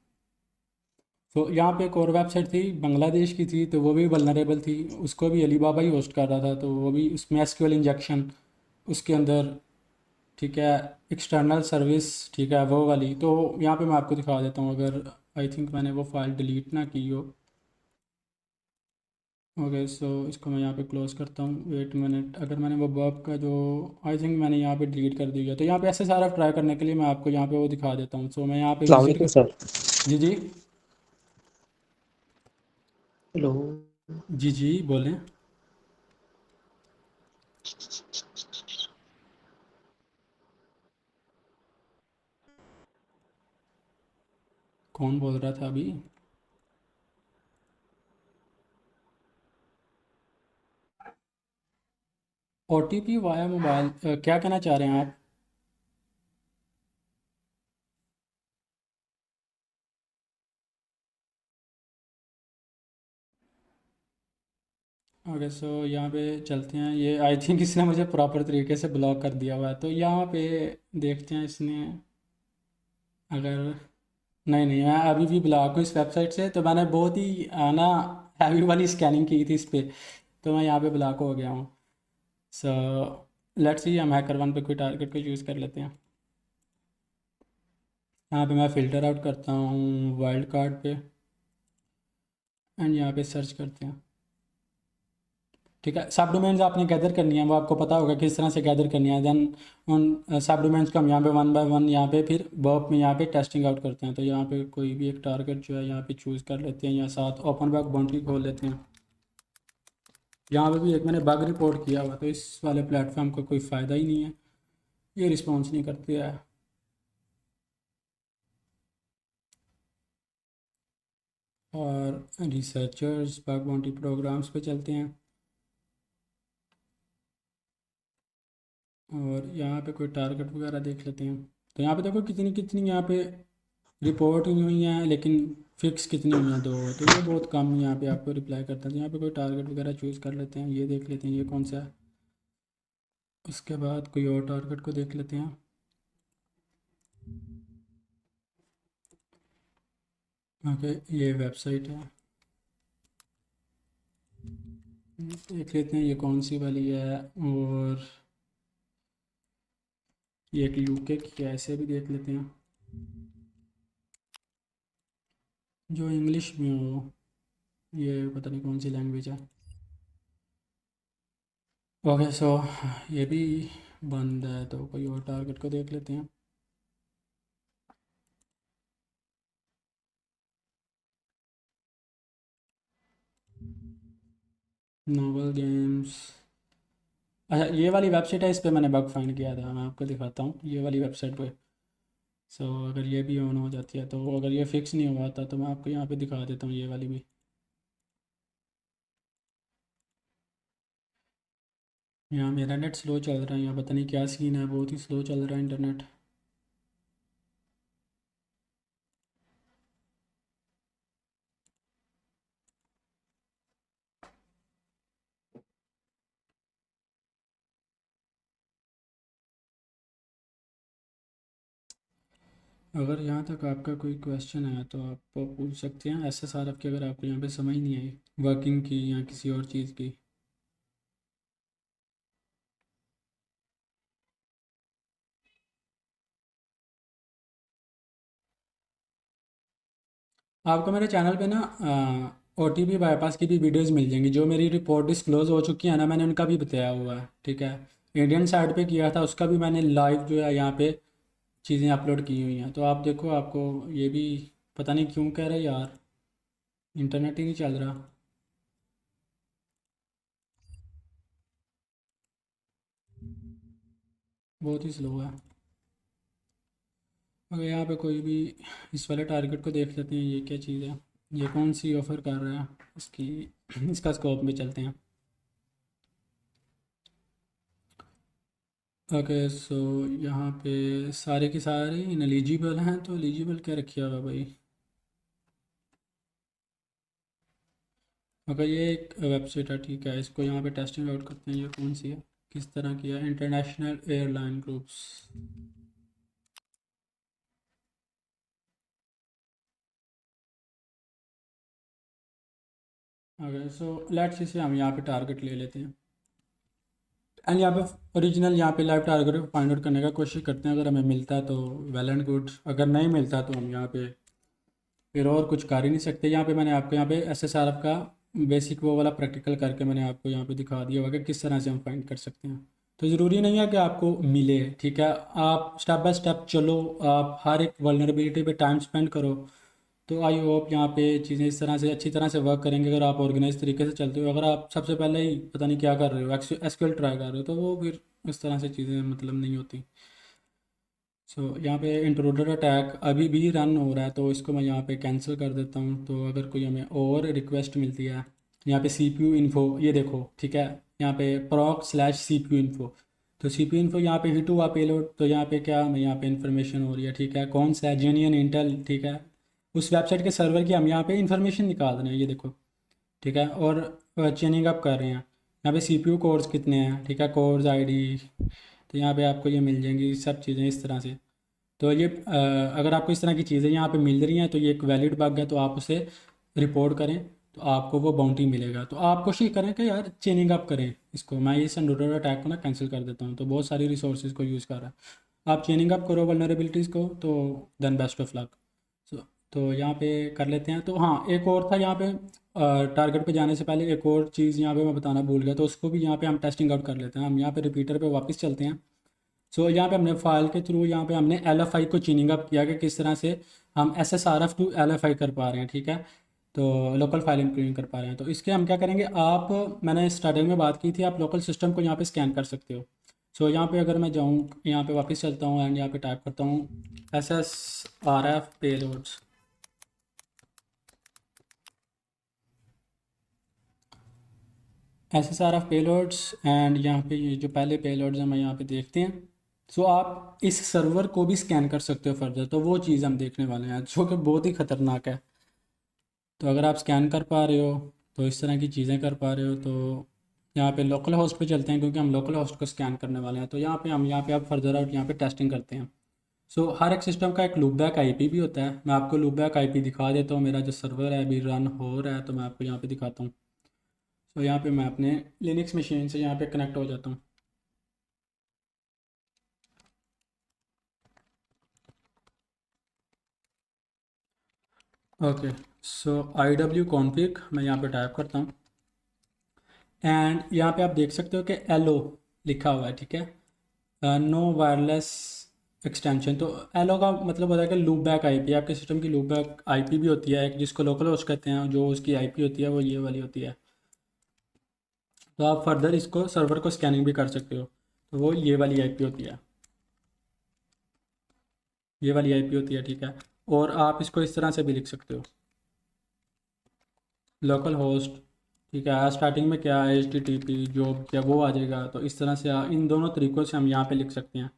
[SPEAKER 1] तो यहाँ पे एक और वेबसाइट थी, बांग्लादेश की थी, तो वो भी वल्नरेबल थी। उसको भी अलीबाबा ही होस्ट कर रहा था, तो वो भी उसमें SQL इंजेक्शन उसके अंदर, ठीक है, एक्सटर्नल सर्विस, ठीक है, वो वाली। तो यहाँ पे मैं आपको दिखा देता हूँ, अगर आई थिंक मैंने वो फाइल डिलीट ना की हो। ओके, सो इसको मैं यहाँ पे क्लोज करता हूँ। वेट मिनट, अगर मैंने वो बर्ब का जो, आई थिंक मैंने यहाँ पे डिलीट कर दिया। तो यहाँ पे ऐसे सारा ट्राई करने के लिए मैं आपको यहाँ पे वो दिखा देता हूँ। सो मैं यहाँ पे
[SPEAKER 3] अस्सलाम
[SPEAKER 1] विजिट
[SPEAKER 3] वालेकुम
[SPEAKER 1] कर,
[SPEAKER 3] सर।
[SPEAKER 1] जी जी,
[SPEAKER 3] हेलो।
[SPEAKER 1] जी जी बोलें। कौन बोल रहा था अभी? OTP वाया मोबाइल, क्या कहना चाह रहे हैं आप? ओके, सो यहाँ पे चलते हैं। ये आई थिंक इसने मुझे प्रॉपर तरीके से ब्लॉक कर दिया हुआ है। तो यहाँ पे देखते हैं इसने, अगर, नहीं नहीं, मैं अभी भी ब्लॉक हूँ इस वेबसाइट से। तो मैंने बहुत ही ना हैवी वाली स्कैनिंग की थी इस पे, तो मैं यहाँ पे ब्लॉक हो गया हूँ। सो लेट्स सी, हम हैकर1 पे कोई टारगेट को यूज़ कर लेते हैं। यहाँ पे मैं फ़िल्टर आउट करता हूँ वाइल्ड कार्ड पे, एंड यहाँ पे सर्च करते हैं। ठीक है, सब डोमेन्स आपने गैदर करनी है, वो आपको पता होगा किस तरह से गैदर करनी है। देन उन सब डोमेन्स को हम यहाँ पे 1 बाय 1 यहाँ पे फिर वर्ब में यहाँ पे टेस्टिंग आउट करते हैं। तो यहाँ पे कोई भी एक टारगेट जो है यहाँ पे चूज़ कर लेते हैं, या साथ ओपन बैक बाउंड्री खोल लेते हैं। यहाँ पे भी एक मैंने बग रिपोर्ट किया हुआ, तो इस वाले प्लेटफॉर्म का कोई फ़ायदा ही नहीं है, ये रिस्पॉन्स नहीं करते है। और रिसर्चर्स बग बाउंड्री प्रोग्राम्स पे चलते हैं, और यहाँ पे कोई टारगेट वगैरह देख लेते हैं। तो यहाँ पे देखो कितनी कितनी यहाँ पे रिपोर्ट हुई हुई हैं, लेकिन फिक्स कितनी हुई हैं, 2। तो ये बहुत कम यहाँ पे आपको रिप्लाई करता है। तो यहाँ पे कोई टारगेट वगैरह चूज़ कर लेते हैं, ये देख लेते हैं ये कौन सा है। उसके बाद कोई और टारगेट को देख लेते हैं। ओके, ये वेबसाइट है, देख लेते हैं ये कौन सी वाली है। और ये एक यूके की है, ऐसे भी देख लेते हैं जो इंग्लिश में हो। ये पता नहीं कौन सी लैंग्वेज है। ओके सो ये भी बंद है, तो कोई और टारगेट को देख लेते हैं। नोबल गेम्स, अच्छा ये वाली वेबसाइट है, इस पे मैंने बग फाइंड किया था, मैं आपको दिखाता हूँ ये वाली वेबसाइट पे। सो अगर ये भी ऑन हो जाती है, तो अगर ये फिक्स नहीं हुआ था तो मैं आपको यहाँ पे दिखा देता हूँ ये वाली भी। यहाँ मेरा नेट स्लो चल रहा है, यहाँ पता नहीं क्या सीन है, बहुत ही स्लो चल रहा है इंटरनेट। अगर यहाँ तक आपका कोई क्वेश्चन है तो आप पूछ सकते हैं SSRF की, अगर आपको यहाँ पे समझ नहीं आई वर्किंग की या किसी और चीज़ की। आपको मेरे चैनल पे ना OTP बाईपास की भी वीडियोस मिल जाएंगी, जो मेरी रिपोर्ट डिस्क्लोज हो चुकी है ना, मैंने उनका भी बताया हुआ है, ठीक है। इंडियन साइड पे किया था उसका भी मैंने लाइव जो है यहाँ पे चीज़ें अपलोड की हुई हैं, तो आप देखो। आपको ये भी पता नहीं क्यों कह रहे यार, इंटरनेट ही नहीं चल रहा, बहुत ही स्लो है। अगर यहाँ पे कोई भी इस वाले टारगेट को देख लेते हैं, ये क्या चीज़ है, ये कौन सी ऑफ़र कर रहा है इसकी, इसका स्कोप में चलते हैं। ओके सो यहाँ पे सारे के सारे इनएलिजिबल हैं, तो एलिजिबल क्या रखिए होगा भाई। अगर ये एक वेबसाइट है, ठीक है, इसको यहाँ पे टेस्टिंग आउट करते हैं, ये कौन सी है, किस तरह की है, international airline groups. Okay so let's इसे हम यहाँ पे टारगेट ले लेते हैं, एंड यहाँ पे ओरिजिनल यहाँ पे लाइव टारगेट फाइंड आउट करने का कोशिश करते हैं। अगर हमें मिलता है तो वेल एंड गुड, अगर नहीं मिलता तो हम यहाँ पे फिर और कुछ कर ही नहीं सकते। यहाँ पे मैंने आपको यहाँ पे SSRF का बेसिक वो वाला प्रैक्टिकल करके मैंने आपको यहाँ पे दिखा दिया होगा कि किस तरह से हम फाइंड कर सकते हैं। तो ज़रूरी नहीं है कि आपको मिले, ठीक है, आप स्टेप बाय स्टेप चलो, आप हर एक वल्नरेबिलिटी पे टाइम स्पेंड करो। तो आई होप यहाँ पे चीज़ें इस तरह से अच्छी तरह से वर्क करेंगे, अगर आप ऑर्गेनाइज तरीके से चलते हो। अगर आप सबसे पहले ही पता नहीं क्या कर रहे हो, SQL ट्राई कर रहे हो, तो वो फिर इस तरह से चीज़ें मतलब नहीं होती। सो यहाँ पे इंट्रूडर अटैक अभी भी रन हो रहा है, तो इसको मैं यहाँ पे कैंसिल कर देता हूँ। तो अगर कोई हमें और रिक्वेस्ट मिलती है, यहाँ पे CPU इन्फो, ये देखो, ठीक है, यहाँ पे proc/CPU इन्फो, तो CPU इन्फो यहाँ पे हिट हुआ पेलोड, तो यहाँ पे क्या हमें यहाँ पे इन्फॉर्मेशन हो रही है, ठीक है, कौन सा है, जेन्युइन इंटेल, ठीक है, उस वेबसाइट के सर्वर की हम यहाँ पे इन्फॉर्मेशन निकाल रहे हैं, ये देखो, ठीक है। और चेनिंग अप कर रहे हैं, यहाँ पे CPU कोर्स कितने हैं, ठीक है, कोर्स ID, तो यहाँ पे आपको ये मिल जाएंगी सब चीज़ें इस तरह से। तो ये अगर आपको इस तरह की चीज़ें यहाँ पे मिल रही हैं तो ये एक वैलिड बग है, तो आप उसे रिपोर्ट करें, तो आपको वो बाउंटी मिलेगा। तो आप कोशिश करें कि यार चेनिंग अप करें इसको। मैं ये संडोडर अटैक को ना कैंसिल कर देता हूँ, तो बहुत सारी रिसोर्सेज को यूज़ कर रहा है। आप चेनिंग अप करो वल्नरेबिलिटीज़ को, तो देन बेस्ट ऑफ लक। तो यहाँ पे कर लेते हैं। तो हाँ, एक और था यहाँ पे, टारगेट पे जाने से पहले एक और चीज़ यहाँ पे मैं बताना भूल गया, तो उसको भी यहाँ पे हम टेस्टिंग आउट कर लेते हैं। हम यहाँ पे रिपीटर पे वापस चलते हैं। सो यहाँ पे हमने फाइल के थ्रू यहाँ पे हमने LFI को चीनिंग अप किया कि किस तरह से हम SSRF टू LFI कर पा रहे हैं, ठीक है, तो लोकल फाइल इंक्लूडिंग कर पा रहे हैं। तो इसके हम क्या करेंगे, आप मैंने स्टार्टिंग में बात की थी, आप लोकल सिस्टम को यहाँ पे स्कैन कर सकते हो। सो यहाँ पे अगर मैं जाऊँ, यहाँ पे वापस चलता हूँ एंड यहाँ पे टाइप करता हूँ SSRF payloads, SSRF payloads, and यहाँ पे ये जो पहले पेलोड्स हैं मैं यहाँ पे देखते हैं। सो आप इस सर्वर को भी स्कैन कर सकते हो फर्दर, तो वो चीज़ हम देखने वाले हैं जो कि बहुत ही ख़तरनाक है। तो अगर आप स्कैन कर पा रहे हो, तो इस तरह की चीज़ें कर पा रहे हो, तो यहाँ पे लोकल होस्ट पे चलते हैं, क्योंकि हम लोकल होस्ट को स्कैन करने वाले हैं। तो यहाँ पे हम यहाँ पे आप फर्दर आउट यहाँ पे टेस्टिंग करते हैं। सो हर एक सिस्टम का एक लूपबैक आईपी भी होता है। मैं आपको लूपबैक आईपी दिखा देता हूँ। मेरा जो सर्वर है अभी रन हो रहा है, तो मैं आपको यहाँ पे दिखाता हूँ। सो यहाँ पे मैं अपने लिनक्स मशीन से यहाँ पे कनेक्ट हो जाता हूँ। ओके, सो IW कॉन्फ़िग मैं यहाँ पे टाइप करता हूँ, एंड यहाँ पे आप देख सकते हो कि LO लिखा हुआ है, ठीक है, नो वायरलेस एक्सटेंशन। तो LO का मतलब होता है कि लूप बैक आईपी। आपके सिस्टम की लूप बैक आईपी भी होती है एक, जिसको लोकल होस्ट कहते हैं। जो उसकी आईपी होती है वो ये वाली होती है। तो आप फर्दर इसको सर्वर को स्कैनिंग भी कर सकते हो। तो वो ये वाली आईपी होती है, ये वाली आईपी होती है, ठीक है। और आप इसको इस तरह से भी लिख सकते हो, लोकल होस्ट, ठीक है। स्टार्टिंग में क्या है, HTTP जो क्या वो आ जाएगा। तो इस तरह से इन दोनों तरीक़ों से हम यहाँ पे लिख सकते हैं,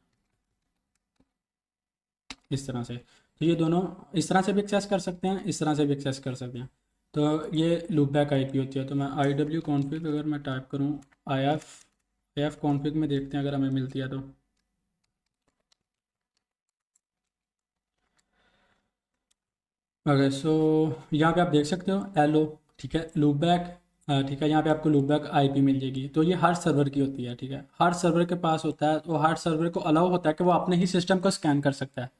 [SPEAKER 1] इस तरह से। तो ये दोनों इस तरह से भी एक्सेस कर सकते हैं, इस तरह से भी एक्सेस कर सकते हैं। तो ये लूपबैक आईपी होती है। तो मैं IW कॉन्फ़िग अगर मैं टाइप करूँ, IF कॉन्फ़िग में देखते हैं अगर हमें मिलती है तो। ओके, सो यहाँ पे आप देख सकते हो LO, ठीक है, लूपबैक, ठीक है। यहाँ पे आपको लूपबैक आईपी मिल जाएगी। तो ये हर सर्वर की होती है, ठीक है। हर सर्वर के पास होता है, तो हर सर्वर को अलाउ होता है कि वो अपने ही सिस्टम को स्कैन कर सकता है।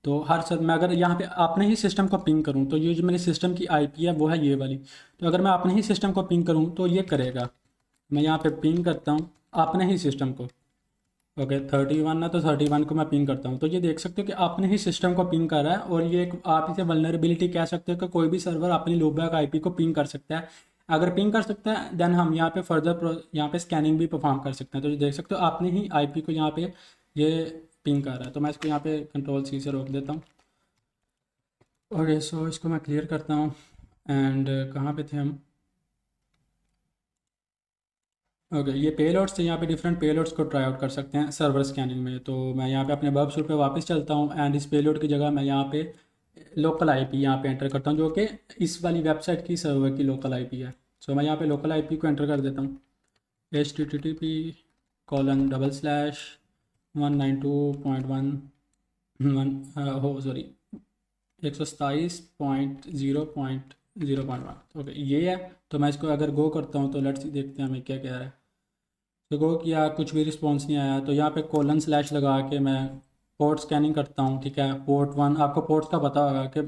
[SPEAKER 1] तो हर सर मैं अगर यहाँ पे अपने ही सिस्टम को पिंग करूँ, तो ये जो मेरे सिस्टम की आईपी है वो है ये वाली। तो अगर मैं अपने ही सिस्टम को पिंग करूँ तो ये करेगा। मैं यहाँ पे पिंग करता हूँ अपने ही सिस्टम को। ओके, 31 ना, तो 31 को मैं पिंग करता हूँ। तो ये देख सकते हो कि अपने ही सिस्टम को पिंग कर रहा है। और ये एक आप इसे वल्नरेबिलिटी कह सकते हो कि कोई भी सर्वर अपनी लूपबैक आईपी को पिंग कर सकता है। अगर पिंग कर सकता है देन हम यहाँ पे फर्दर यहाँ पे स्कैनिंग भी परफॉर्म कर सकते हैं। तो ये देख सकते हो अपने ही आईपी को यहाँ पे ये पिंग कर रहा है। तो मैं इसको यहाँ पे Ctrl+C से रोक देता हूँ। ओके, सो इसको मैं क्लियर करता हूँ। एंड कहाँ पे थे हम? ओके, ये पेलोड्स से यहाँ पे डिफरेंट पेलोड्स को ट्राई आउट कर सकते हैं सर्वर स्कैनिंग में। तो मैं यहाँ पे अपने वर्ब सूट पे वापस चलता हूँ, एंड इस पेलोड की जगह मैं यहाँ पे लोकल आईपी यहाँ पे एंटर करता हूँ, जो कि इस वाली वेबसाइट की सर्वर की लोकल आईपी है। सो मैं यहाँ पे लोकल आईपी को एंटर कर देता हूँ, HTTP://192.1 हो सॉरी 127.0.0.1। ओके, ये है। तो मैं इसको अगर गो करता हूँ तो लेट्स सी देखते हैं हमें क्या कह रहा है। तो गो किया, कुछ भी रिस्पॉन्स नहीं आया। तो यहाँ पे कोलन/ लगा के मैं पोर्ट स्कैनिंग करता हूँ, ठीक है। पोर्ट 1, आपको पोर्ट्स का पता होगा कि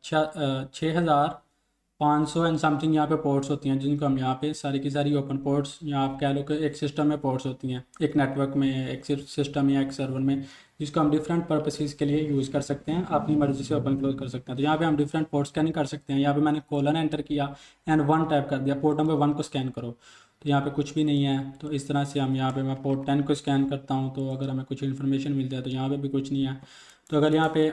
[SPEAKER 1] 6500 एंड समथिंग यहाँ पे पोर्ट्स होती हैं, जिनको हम यहाँ पे सारी की सारी ओपन पोर्ट्स, या आप कह लो कि एक सिस्टम में पोर्ट्स होती हैं, एक नेटवर्क में, एक सिस्टम या एक सर्वर में, जिसको हम डिफरेंट पर्पसेस के लिए यूज़ कर सकते हैं, अपनी मर्ज़ी से ओपन क्लोज कर सकते हैं। तो यहाँ पे हम डिफरेंट पोर्ट स्कैनिंग कर सकते हैं। यहाँ पे मैंने कोलन एंटर किया एंड 1 टाइप कर दिया, पोर्ट नंबर 1 को स्कैन करो। तो यहाँ पे कुछ भी नहीं है। तो इस तरह से हम यहाँ पे मैं पोर्ट 10 को स्कैन करता हूँ, तो अगर हमें कुछ इन्फॉर्मेशन मिल जाए, तो यहाँ पे भी कुछ नहीं है। तो अगर यहाँ पे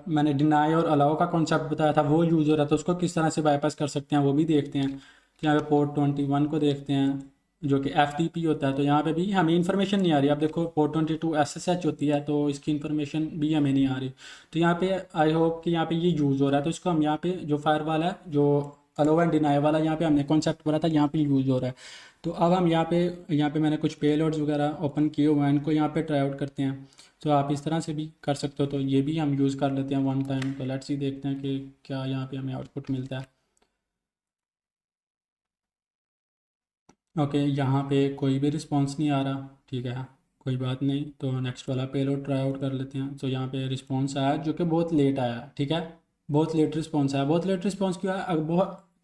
[SPEAKER 1] मैंने डिनाई और अलाउ का कॉन्सेप्ट बताया था, वो यूज़ हो रहा था, उसको किस तरह से बाईपास कर सकते हैं वो भी देखते हैं। तो यहाँ पे पोर्ट 21 को देखते हैं, जो कि FTP होता है। तो यहाँ पे भी हमें इन्फॉर्मेशन नहीं आ रही। आप देखो पोर्ट 22 SSH होती है, तो इसकी इन्फॉर्मेशन भी हमें नहीं आ रही। तो यहाँ पे आई होप कि यहाँ पे ये यूज़ हो रहा है। तो इसको हम यहाँ पे जो फायर है, जो अलाउ एंड डिनाई वाला यहाँ पे हमने कॉन्सेप्ट बोला था, यहाँ पे यूज़ हो रहा है। तो अब हम यहाँ पे मैंने कुछ पेलोड्स वगैरह ओपन किए हुए हैं, इनको यहाँ पे ट्राई आउट करते हैं। तो आप इस तरह से भी कर सकते हो। तो ये भी हम यूज़ कर लेते हैं 1 टाइम। तो लेट्स सी देखते हैं कि क्या यहाँ पे हमें आउटपुट मिलता है। ओके, यहाँ पे कोई भी रिस्पांस नहीं आ रहा, ठीक है। कोई बात नहीं, तो नेक्स्ट वाला पेलोड ट्राई आउट कर लेते हैं। तो यहाँ पे रिस्पांस आया, जो कि बहुत लेट आया, ठीक है। बहुत लेट रिस्पांस आया। बहुत लेट रिस्पांस क्यों आया?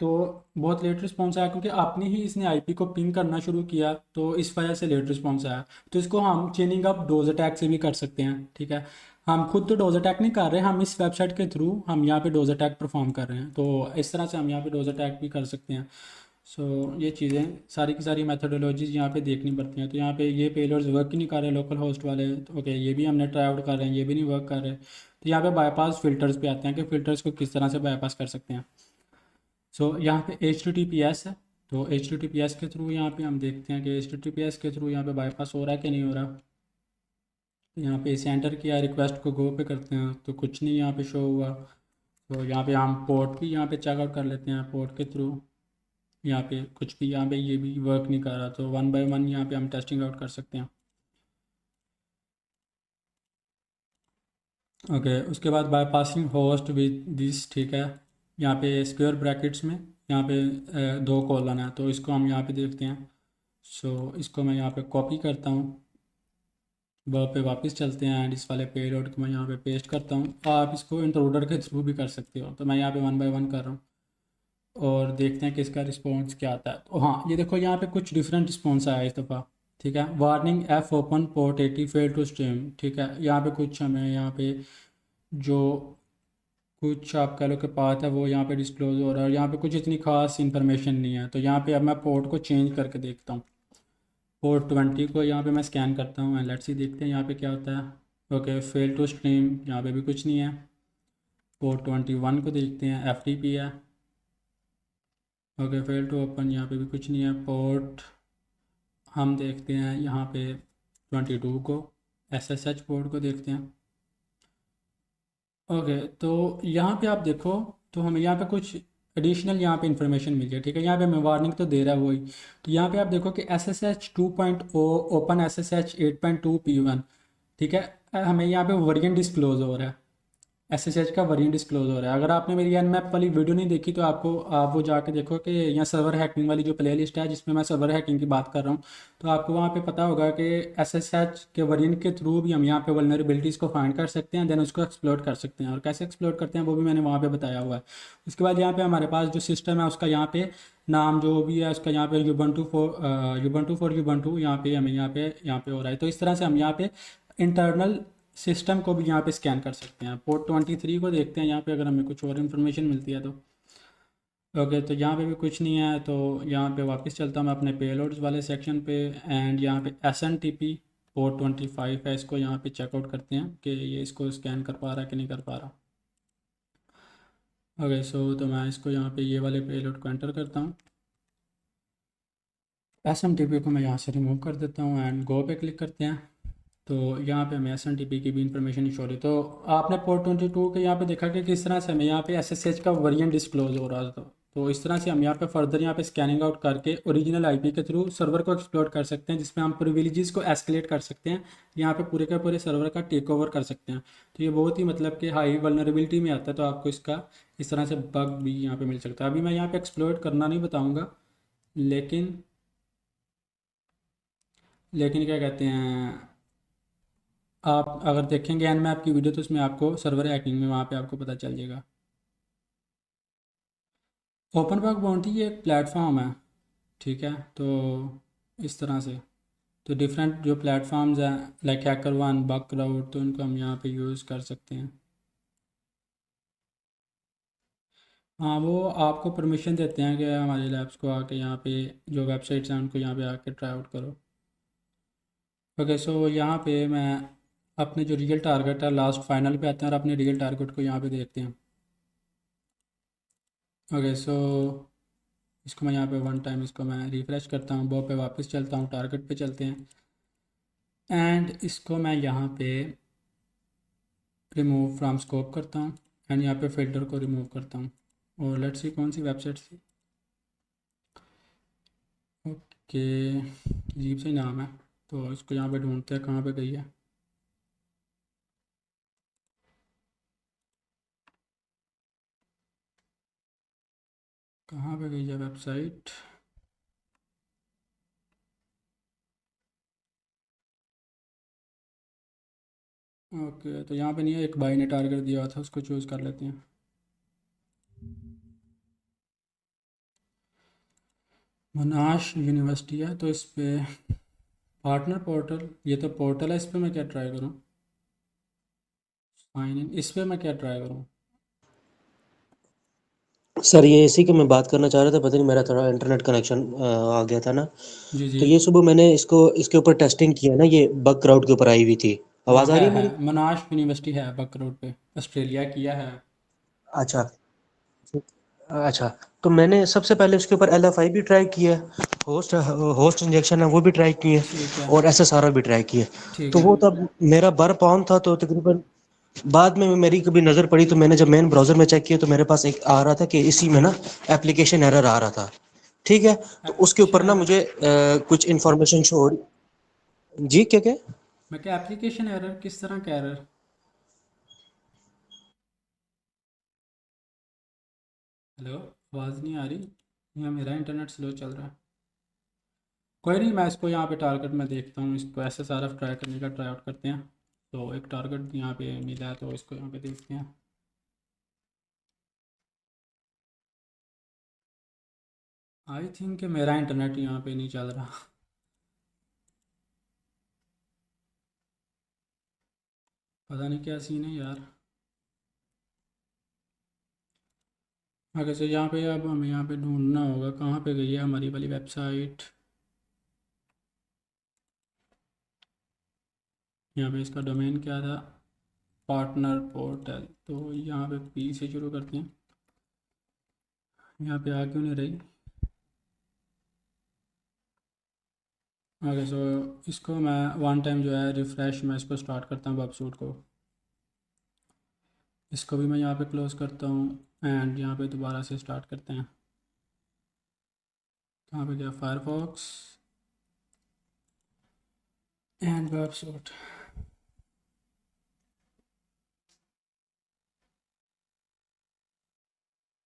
[SPEAKER 1] बहुत लेट रिस्पांस आया क्योंकि आपने ही इसने आईपी को पिंग करना शुरू किया, तो इस वजह से लेट रिस्पांस आया। तो इसको हम चेनिंग अप डोज अटैक से भी कर सकते हैं, ठीक है। हम खुद तो डोज अटैक नहीं कर रहे, हम इस वेबसाइट के थ्रू हम यहाँ पे डोज अटैक परफॉर्म कर रहे हैं। तो इस तरह से हम यहाँ पे डोज अटैक भी कर सकते हैं। सो ये चीज़ें सारी की सारी मेथडोलॉजीज़ यहाँ पे देखनी पड़ती हैं। तो यहाँ पे ये पेलोड्स वर्क ही नहीं कर रहे लोकल होस्ट वाले। तो ओके, ये भी हमने ट्राई आउट कर रहे हैं, ये भी नहीं वर्क कर रहे। तो यहाँ पे बाईपास फिल्टर्स पे आते हैं कि फ़िल्टर्स को किस तरह से बाईपास कर सकते हैं। सो यहाँ पे HTTPS है। तो HTTPS के थ्रू यहाँ पे हम देखते हैं कि HTTPS के थ्रू यहाँ पे बाईपास हो रहा है कि नहीं हो रहा। तो यहाँ पे सेंटर किया, रिक्वेस्ट को गो पे करते हैं, तो कुछ नहीं यहाँ पे शो हुआ। तो यहाँ पे हम पोर्ट भी यहाँ पे चेकआउट कर लेते हैं पोर्ट के थ्रू। यहाँ पे कुछ भी, यहाँ पे ये भी वर्क नहीं कर रहा। तो 1 बाय 1 यहाँ पे हम टेस्टिंग आउट कर सकते हैं। ओके, उसके बाद by passing host with this, ठीक है। यहाँ पे स्क्वायर ब्रैकेट्स में यहाँ पे दो कॉलन है, तो इसको हम यहाँ पे देखते हैं। सो इसको मैं यहाँ पे कॉपी करता हूँ, वर्ब पे वापस चलते हैं एंड इस वाले पेलोड को मैं यहाँ पे पेस्ट करता हूँ। आप इसको इंट्रोडर के थ्रू भी कर सकते हो, तो मैं यहाँ पे वन बाय वन कर रहा हूँ और देखते हैं कि इसका रिस्पॉन्स क्या आता है। तो हाँ, ये देखो यहाँ पे कुछ डिफरेंट रिस्पॉन्स आया इस दफ़ा, ठीक है। Warning F open port 80 fail to stream, ठीक है। यहाँ पे कुछ हमें यहाँ पे जो कुछ आप कह लो कि पाथ है वो यहाँ पे डिस्क्लोज हो रहा है, और यहाँ पे कुछ इतनी खास इन्फॉर्मेशन नहीं है। तो यहाँ पे अब मैं पोर्ट को चेंज करके देखता हूँ। पोर्ट 20 को यहाँ पे मैं स्कैन करता हूँ एंड लेट्स सी देखते हैं यहाँ पे क्या होता है। ओके, फेल टू स्ट्रीम, यहाँ पे भी कुछ नहीं है। पोर्ट 21 को देखते हैं, एफ है। ओके, फेल टू ओपन, यहाँ पे भी कुछ नहीं है। पोर्ट हम देखते हैं यहाँ पे 22 को, SSH पोर्ट को देखते हैं। ओके, तो यहाँ पे आप देखो, तो हमें यहाँ पे कुछ एडिशनल यहाँ पे इंफॉर्मेशन मिल गया, ठीक है। यहाँ पे हमें वार्निंग तो दे रहा है वही। तो यहाँ पे आप देखो कि SSH 2.0 ओपन SSH 8.2 P1, ठीक है। हमें यहाँ पे वेरिएंट डिस्क्लोज हो रहा है, SSH का वेरिएंट डिस्क्लोज हो रहा है। अगर आपने मेरी एनमैप वाली वीडियो नहीं देखी तो आपको आप वो जाके देखो कि यहाँ सर्वर हैकिंग वाली जो प्लेलिस्ट है जिसमें मैं सर्वर हैकिंग की बात कर रहा हूँ, तो आपको वहाँ पे पता होगा कि SSH के वेरिएंट के थ्रू भी हम यहाँ पे वल्नरेबिलिटीज़ को फाइंड कर सकते हैं, देन उसको एक्सप्लोर कर सकते हैं। और कैसे एक्सप्लोर करते हैं वो भी मैंने वहाँ पे बताया हुआ है। उसके बाद यहाँ पे हमारे पास जो सिस्टम है उसका यहाँ पे नाम जो भी है उसका यहाँ पे यूबंटू यहाँ पे हमें यहाँ पे हो रहा है। तो इस तरह से हम यहाँ पे इंटरनल सिस्टम को भी यहाँ पे स्कैन कर सकते हैं। पोर्ट 23 को देखते हैं यहाँ पे, अगर हमें कुछ और इन्फॉर्मेशन मिलती है तो। ओके, तो यहाँ पे भी कुछ नहीं है, तो यहाँ पे वापस चलता हूँ मैं अपने पेलोड्स वाले सेक्शन पे एंड यहाँ पे SNTP पोर्ट 25 है, इसको यहाँ पे चेकआउट करते हैं कि ये इसको स्कैन कर पा रहा है कि नहीं कर पा रहा। ओके, सो तो मैं इसको यहाँ पे ये वाले पेलोड को एंटर करता हूँ। SNTP को मैं यहाँ से रिमूव कर देता हूँ एंड गो पे क्लिक करते हैं। तो यहाँ पे हमें SNTP की भी इंफॉर्मेशन शो रही। तो आपने पोर्ट 22 के यहाँ पे देखा कि किस तरह से हमें यहाँ पे SSH का वेरिएंट डिस्क्लोज हो रहा था। तो इस तरह से हम यहाँ पे फर्दर यहाँ पे स्कैनिंग आउट करके ओरिजिनल आईपी के थ्रू सर्वर को एक्सप्लोर कर सकते हैं, जिसमें हम प्रिविलेजेस को एस्केलेट कर सकते हैं, यहाँ पे पूरे के पूरे सर्वर का टेक ओवर कर सकते हैं। तो ये बहुत ही मतलब कि हाई वल्नरेबिलिटी में आता है, तो आपको इसका इस तरह से बग भी यहाँ पे मिल सकता है। अभी मैं यहाँ पे एक्सप्लोर करना नहीं बताऊँगा, लेकिन क्या कहते हैं, आप अगर देखेंगे एंड में आपकी वीडियो तो उसमें आपको सर्वर हैकिंग में वहाँ पे आपको पता चल जाएगा। ओपन बग बाउंटी ये एक प्लेटफॉर्म है, ठीक है। तो इस तरह से तो डिफरेंट जो प्लेटफॉर्म्स हैं like hacker one, bug crowd, तो उनको हम यहाँ पे यूज़ कर सकते हैं। हाँ, वो आपको परमिशन देते हैं कि हमारे लैब्स को आके यहाँ पे जो वेबसाइट्स हैं उनको यहाँ पे आके ट्राई आउट करो। ओके, सो यहाँ पे मैं अपने जो रियल टारगेट है लास्ट फाइनल पे आते हैं और अपने रियल टारगेट को यहाँ पे देखते हैं। ओके, सो इसको मैं यहाँ पे वन टाइम इसको मैं रिफ़्रेश करता हूँ, बॉ पे वापस चलता हूँ, टारगेट पे चलते हैं एंड इसको मैं यहाँ पे रिमूव फ्रॉम स्कोप करता हूँ एंड यहाँ पे फ़िल्टर को रिमूव करता हूँ। और लेट्स सी कौन सी वेबसाइट थी। ओके, अजीब से नाम है, तो इसको यहाँ पे ढूंढते हैं कहाँ पे गई है। कहाँ पे गई है वेबसाइट। ओके, तो यहाँ पे नहीं है, एक भाई ने टारगेट दिया हुआ था, उसको चूज़ कर लेते हैं। मोनाश यूनिवर्सिटी है, तो इस पे पार्टनर पोर्टल, ये तो पोर्टल है, इस पे मैं क्या ट्राई करूँ, साइन इन, इस पे मैं क्या ट्राई करूँ।
[SPEAKER 3] सर ये इसी की मैं बात करना चाह रहा था, पता नहीं मेरा थोड़ा इंटरनेट कनेक्शन आ गया था ना।
[SPEAKER 1] जी जी।
[SPEAKER 3] तो ये सुबह मैंने इसको इसके ऊपर टेस्टिंग किया ना, ये बग क्राउड के ऊपर आई हुई थी।
[SPEAKER 1] हाँ,
[SPEAKER 3] आवाज़ आ रही है
[SPEAKER 1] है
[SPEAKER 3] मेरी?
[SPEAKER 1] मोनाश यूनिवर्सिटी है बक रोड पे, ऑस्ट्रेलिया किया है।
[SPEAKER 3] अच्छा। अच्छा, तो मैंने सबसे पहले उसके ऊपर LFI भी ट्राई किया है, होस्ट होस्ट इंजेक्शन है वो भी ट्राई किए,
[SPEAKER 1] ठीक है।
[SPEAKER 3] और SSRO भी ट्राई किए।
[SPEAKER 1] ठीक
[SPEAKER 3] तो
[SPEAKER 1] है।
[SPEAKER 3] वो तब मेरा बर पाउन था, तो तकरीबन बाद में मेरी कभी नज़र पड़ी, तो मैंने जब मेन ब्राउज़र में चेक किया तो मेरे पास एक आ रहा था कि इसी में ना एप्लीकेशन एरर आ रहा था। ठीक है, तो उसके ऊपर
[SPEAKER 1] एप्लीकेशन
[SPEAKER 3] ना
[SPEAKER 1] एरर।
[SPEAKER 3] मुझे कुछ इन्फॉर्मेशन शो हो रही। जी क्या क्या?
[SPEAKER 1] मैं क्या एप्लीकेशन एरर, किस तरह का एरर। हेलो, आवाज़ नहीं आ रही या मेरा इंटरनेट स्लो चल रहा है? कोई नहीं, मैं इसको यहाँ पे टारगेट में देखता हूँ, इसको ऐसे सारा ट्राई करने का ट्राई आउट करते हैं। तो एक टारगेट यहाँ पे मिला है तो इसको यहाँ पे देखते हैं। आई थिंक कि मेरा इंटरनेट यहाँ पे नहीं चल रहा। पता नहीं क्या सीन है यार। आगे से यहाँ पे अब हमें यहाँ पे ढूंढना होगा कहाँ पे गई है हमारी वाली वेबसाइट। यहाँ पे इसका डोमेन क्या था? Partner portal. तो यहाँ पे पी से शुरू करते हैं। यहाँ पे आ क्यों नहीं रही? आगे सो इसको मैं वन टाइम जो है रिफ़्रेश, मैं इसको स्टार्ट करता हूँ वेबसूट को। इसको भी मैं यहाँ पे क्लोज़ करता हूँ एंड यहाँ पे दोबारा से स्टार्ट करते हैं। कहाँ पे गया? Firefox and वेबसूट।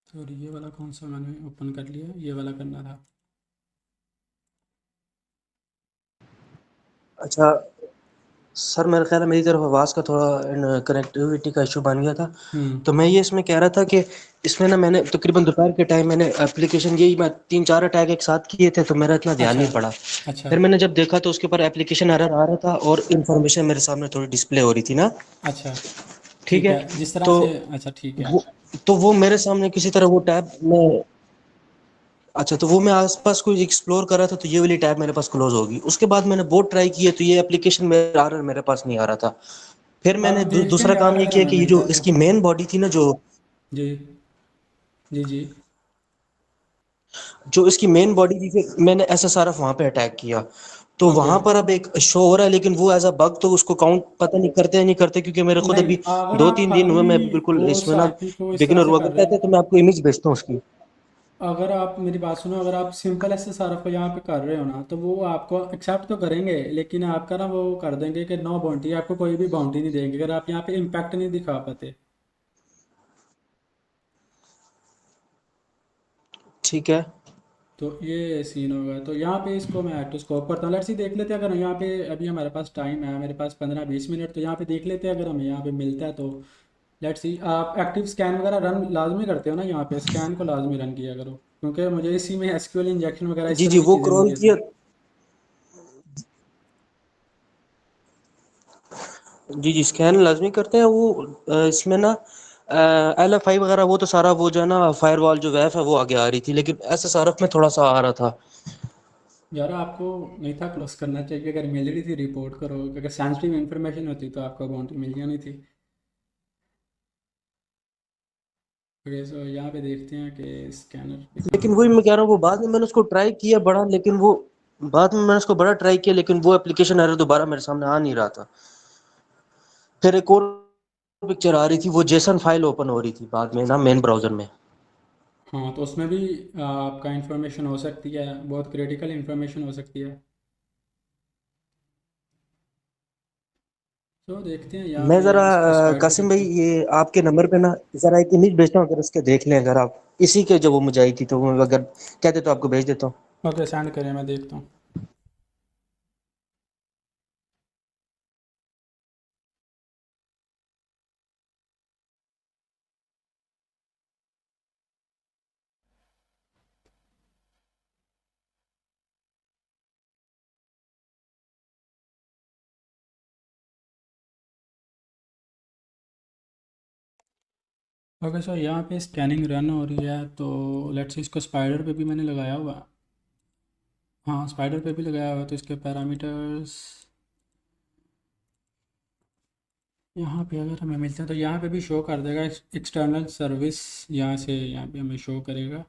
[SPEAKER 1] सॉरी, ये वाला कौन सा मैंने ओपन कर लिया? ये वाला करना था।
[SPEAKER 3] अच्छा सर, मेरा ख्याल है मेरी तरफ आवाज़ का थोड़ा कनेक्टिविटी का इशू बन गया था।
[SPEAKER 1] हम्म।
[SPEAKER 3] तो मैं ये इसमें कह रहा था कि इसमें ना मैंने तकरीबन दोपहर के टाइम मैंने एप्लीकेशन यही मैं 3-4 अटैक एक साथ किए थे, तो मेरा इतना ध्यान
[SPEAKER 1] अच्छा।
[SPEAKER 3] नहीं पड़ा।
[SPEAKER 1] अच्छा।
[SPEAKER 3] फिर मैंने जब देखा तो उसके ऊपर एप्लीकेशन एरर आ रहा था और इन्फॉर्मेशन मेरे सामने थोड़ी डिस्प्ले हो रही थी ना।
[SPEAKER 1] अच्छा।
[SPEAKER 3] ठीक
[SPEAKER 1] ठीक
[SPEAKER 3] है।
[SPEAKER 1] है, जिस तरह
[SPEAKER 3] तो
[SPEAKER 1] से। अच्छा, ठीक है।
[SPEAKER 3] वो वो मेरे सामने किसी तरह वो टैब में, अच्छा तो वो मैं आसपास कुछ एक्सप्लोर कर रहा था तो ये वाली टैब मेरे पास क्लोज होगी। उसके बाद मैंने बहुत ट्राई किया तो ये एप्लीकेशन मेरा एरर मेरे पास नहीं आ रहा था। फिर मैंने
[SPEAKER 1] अब देखते हैं
[SPEAKER 3] दूसरा
[SPEAKER 1] यार,
[SPEAKER 3] काम ये
[SPEAKER 1] अगर
[SPEAKER 3] किया
[SPEAKER 1] हमें
[SPEAKER 3] कि ये
[SPEAKER 1] मिलता
[SPEAKER 3] जो
[SPEAKER 1] है तो।
[SPEAKER 3] इसकी मेन बॉडी थी ना,
[SPEAKER 1] जी। जी जी।
[SPEAKER 3] जो इसकी मेन बॉडी थी, फिर मैंने एसएसआरएफ वहां पे अटैक किया। तो
[SPEAKER 1] ओके।
[SPEAKER 3] वहां पर अब एक शो हो रहा है, लेकिन वो एज अ बग तो उसको काउंट पता नहीं करते या नहीं करते, क्योंकि मेरे खुद
[SPEAKER 1] नहीं,
[SPEAKER 3] अभी
[SPEAKER 1] अगर
[SPEAKER 3] दो
[SPEAKER 1] आप
[SPEAKER 3] तीन दिन हुए
[SPEAKER 1] खाली
[SPEAKER 3] मैं बिल्कुल
[SPEAKER 1] उस
[SPEAKER 3] इसमें ना
[SPEAKER 1] आईपी को इस तरह
[SPEAKER 3] बिगिनर
[SPEAKER 1] से
[SPEAKER 3] हुआ।
[SPEAKER 1] कर
[SPEAKER 3] अगर
[SPEAKER 1] रहे
[SPEAKER 3] कहते
[SPEAKER 1] हैं,
[SPEAKER 3] हैं तो मैं आपको इमेज भेजता हूँ उसकी।
[SPEAKER 1] अगर आप मेरी बात सुनो, अगर आप सिंपल ऐसे सारा को यहाँ पे कर रहे हो ना, तो वो आपको एक्सेप्ट तो करेंगे, लेकिन आपका ना वो कर देंगे कि नो बाउंड्री, आपको कोई भी बाउंड्री नहीं देंगे अगर आप यहाँ पे इम्पैक्ट नहीं दिखा पाते।
[SPEAKER 3] ठीक है।
[SPEAKER 1] तो ये सीन होगा। तो यहाँ पे इसको मैं ऐड टू स्कोप करता हूँ। लेट्स सी, देख लेते हैं अगर यहाँ पे अभी हमारे पास टाइम है, मेरे पास 15-20 मिनट, तो यहाँ पे देख लेते हैं अगर हमें यहाँ पे मिलता है तो। लेट्स सी, आप एक्टिव स्कैन वगैरह रन लाजमी करते हो ना? यहाँ पे स्कैन को लाजमी रन किया करो, क्योंकि मुझे इसी में एसक्यूएल इंजेक्शन वगैरह इस
[SPEAKER 3] जी
[SPEAKER 1] तरह
[SPEAKER 3] जी,
[SPEAKER 1] की
[SPEAKER 3] वो
[SPEAKER 1] चीज़ें
[SPEAKER 3] क्रॉल
[SPEAKER 1] मिली
[SPEAKER 3] किया।
[SPEAKER 1] थी।
[SPEAKER 3] जी जी, स्कैन लाजमी करते हैं वो। इसमें ना LFI वगैरह वो तो सारा वो जो है ना फायरवॉल जो वेफ है वो आगे आ रही थी, लेकिन SSRF में थोड़ा सा आ रहा था।
[SPEAKER 1] यार, आपको नहीं था क्लोज करना चाहिए? अगर मिल रही थी रिपोर्ट करो, अगर सेंसिटिव इन्फॉर्मेशन होती तो आपको बाउंड्री मिल जानी थी। ओके, सो यहाँ पे देखते हैं कि स्कैनर पे कहाँ
[SPEAKER 3] लेकिन
[SPEAKER 1] पे
[SPEAKER 3] वही
[SPEAKER 1] है।
[SPEAKER 3] मैं कह रहा हूँ, वो बाद में मैंने उसको ट्राई किया बड़ा, लेकिन वो बाद में मैंने उसको बड़ा ट्राई किया, लेकिन वो एप्लीकेशन एरर दोबारा मेरे सामने आ नहीं रहा था। फिर एक और पिक्चर आ रही थी, वो जेसन फाइल ओपन हो रही थी बाद में ना मेन ब्राउजर में।
[SPEAKER 1] हाँ, तो उसमें भी आपका इंफॉर्मेशन हो सकती है, बहुत क्रिटिकल इंफॉर्मेशन हो सकती है। तो देखते हैं यहाँ
[SPEAKER 3] मैं
[SPEAKER 1] पे
[SPEAKER 3] जरा
[SPEAKER 1] इसको स्पाइडर
[SPEAKER 3] कासिम भाई,
[SPEAKER 1] करके।
[SPEAKER 3] ये आपके नंबर पे ना जरा एक इमेज भेजता हूँ, अगर इसके देख लें, अगर आप इसी के जब वो मुझे आई थी तो वो अगर कहते तो आपको भेज देता हूँ।
[SPEAKER 1] ओके, सेंड करें, मैं देखता हूँ। ओके, सो यहाँ पे स्कैनिंग रन हो रही है, तो लेट्स से इसको स्पाइडर पे भी मैंने लगाया हुआ है। हाँ, स्पाइडर पे भी लगाया हुआ है, तो इसके पैरामीटर्स यहाँ पे अगर हमें मिलते हैं तो यहाँ पे भी शो कर देगा। एक्सटर्नल सर्विस यहाँ से यहाँ पे हमें शो करेगा।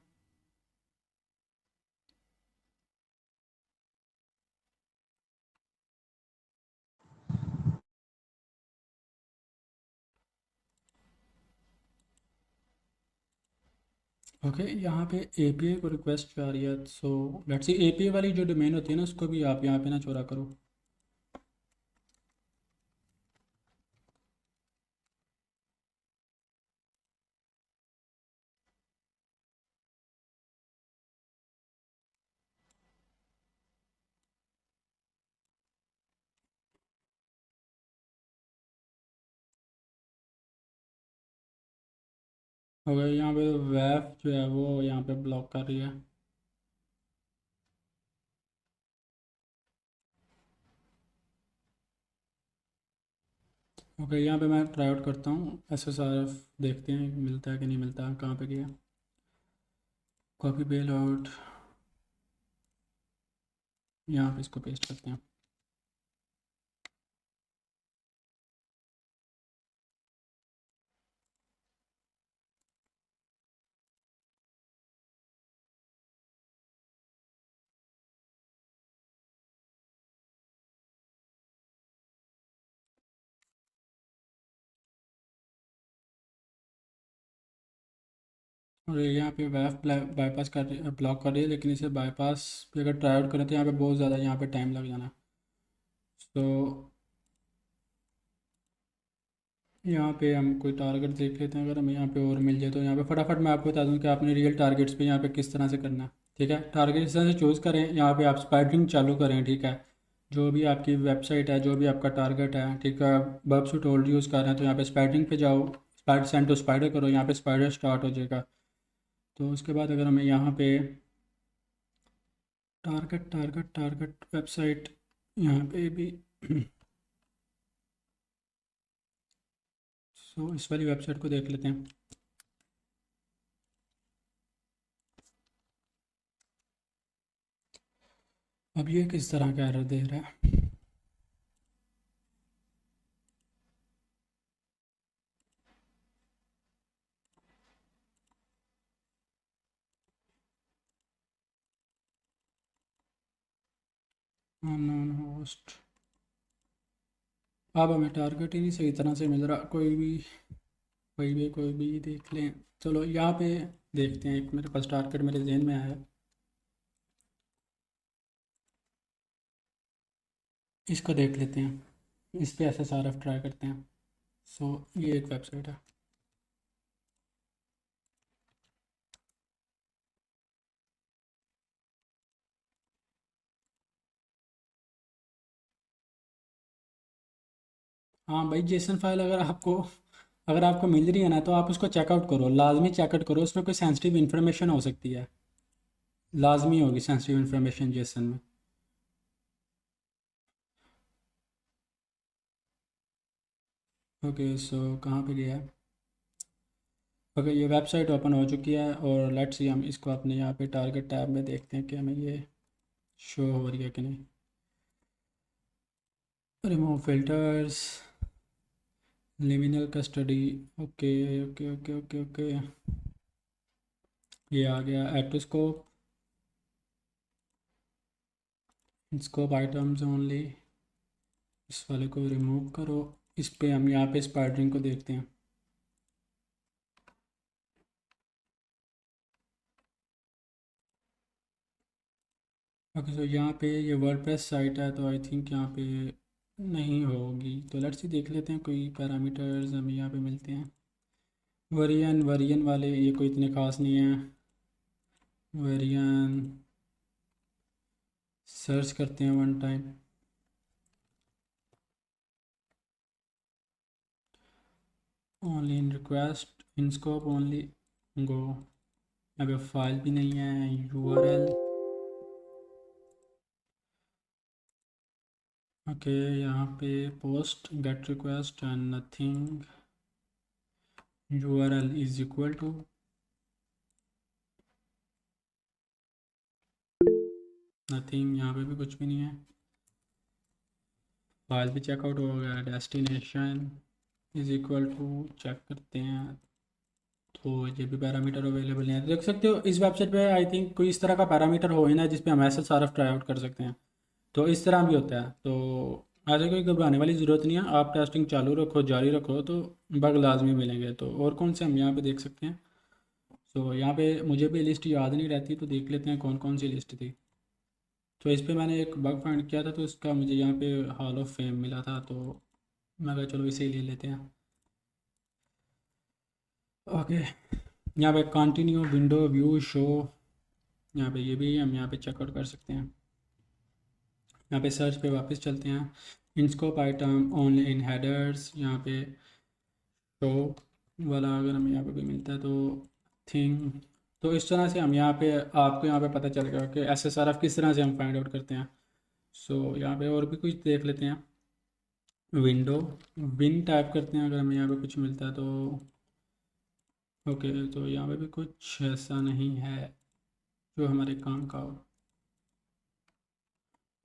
[SPEAKER 1] ओके, यहाँ पे एपीआई को रिक्वेस्ट जा रही है, सो लेट्स सी, एपीआई वाली जो डोमेन होती है ना, उसको भी आप यहाँ पे ना चोरा करो। अगर यहाँ पे वेब जो है वो यहाँ पे ब्लॉक कर रही है। ओके, यहाँ पे मैं ट्राई आउट करता हूँ SSRF, देखते हैं मिलता है कि नहीं मिलता। कहाँ पे गया? कॉपी बेल आउट, यहाँ पे इसको पेस्ट करते हैं। और ये यहाँ पे वेब बाईपास कर रही ब्लॉक कर रही है, लेकिन इसे बाईपास भी अगर ट्राई आउट करें तो यहाँ पे बहुत ज़्यादा यहाँ पे टाइम लग जाना। तो यहाँ पे हम कोई टारगेट देख लेते हैं, अगर हमें यहाँ पे और मिल जाए तो यहाँ पे फटाफट मैं आपको बता दूँ कि आपने रियल टारगेट्स पे यहाँ पे किस तरह से करना है। ठीक है, टारगेट इस तरह से चूज़ करें, यहाँ पे आप स्पाइडरिंग चालू करें। ठीक है, जो भी आपकी वेबसाइट है, जो भी आपका टारगेट है, ठीक है, बर्ब सूट ओल्ड यूज़ कर रहे हैं तो यहाँ पे स्पाइडरिंग पे जाओ, स्पाइडर सेंड टू स्पाइडर करो, यहाँ पे स्पाइडर स्टार्ट हो जाएगा। तो उसके बाद अगर हमें यहाँ पे टारगेट टारगेट टारगेट वेबसाइट यहाँ पे भी सो इस वाली वेबसाइट को देख लेते हैं। अब ये किस तरह का एरर दे रहा है? Unknown host. अब हमें टारगेट ही नहीं सही तरह से मिल रहा। कोई भी देख लें। चलो यहाँ पे देखते हैं, एक मेरे पास टारगेट मेरे जहन में आया है, इसको देख लेते हैं। इस पे SSRF ट्राई करते हैं। सो ये एक वेबसाइट है। हाँ भाई, जेसन फाइल अगर आपको मिल रही है ना तो आप उसको चेकआउट करो, लाजमी चेकआउट करो। उसमें कोई सेंसिटिव इन्फॉर्मेशन हो सकती है, लाजमी होगी सेंसिटिव इन्फॉर्मेशन जेसन में। ओके, सो कहाँ पे गया है? ओके, ये वेबसाइट ओपन हो चुकी है और लेट्स सी, हम इसको अपने यहाँ पे टारगेट टैब में देखते हैं कि हमें ये शो हो रही है कि नहीं। Remove filters, liminal custody. Okay okay okay okay okay, ये आ गया। Add to scope, scope items only, इस वाले को रिमूव करो। इस पे हम यहाँ पे स्पाइडरिंग को देखते हैं। ओके, तो यहाँ पे ये वर्डप्रेस साइट है तो आई थिंक यहाँ पे नहीं होगी। तो लेट्स सी देख लेते हैं, कोई पैरामीटर्स हमें यहाँ पे मिलते हैं। वेरिएंट वाले ये कोई इतने ख़ास नहीं है। वेरिएंट सर्च करते हैं one time. Only in request, in scope only, go. यहाँ पे फाइल भी नहीं है, URL। ओके, यहाँ पे post get request and nothing, URL is equal to nothing, यहाँ पे भी कुछ भी नहीं है। फाइल भी चेकआउट हो गया। Destination is equal to, check करते हैं तो ये भी पैरामीटर अवेलेबल नहीं है। देख सकते हो इस वेबसाइट पे आई थिंक कोई इस तरह का पैरामीटर हो ही ना जिस पे हम SSRF ट्राई आउट कर सकते हैं। तो इस तरह भी होता है। तो ऐसे कोई घबराने वाली ज़रूरत नहीं है, आप टेस्टिंग चालू रखो, जारी रखो, तो बग लाजमी मिलेंगे। तो और कौन से हम यहाँ पे देख सकते हैं? तो यहाँ पे मुझे भी लिस्ट याद नहीं रहती, तो देख लेते हैं कौन कौन सी लिस्ट थी। तो इस पे मैंने एक बग फाइंड किया था, तो इसका मुझे यहाँ पे हॉल ऑफ फेम मिला था, तो मैं कहा चलो इसे ही ले लेते हैं। ओके, यहाँ पे कंटिन्यू विंडो व्यू शो, यहाँ पे ये भी हम यहाँ पे चेकआउट कर सकते हैं। यहाँ पे सर्च पे वापस चलते हैं। In scope item only in headers, यहाँ पे शो वाला अगर हमें यहाँ पे कोई मिलता है तो थिंग, तो इस तरह से हम यहाँ पे आपको यहाँ पे पता चल गया कि SSRF किस तरह से हम फाइंड आउट करते हैं। सो यहाँ पे और भी कुछ देख लेते हैं। विंडो विन टाइप करते हैं, अगर हमें यहाँ पे कुछ मिलता है तो ओके, तो यहाँ पे भी कुछ ऐसा नहीं है जो हमारे काम का हो।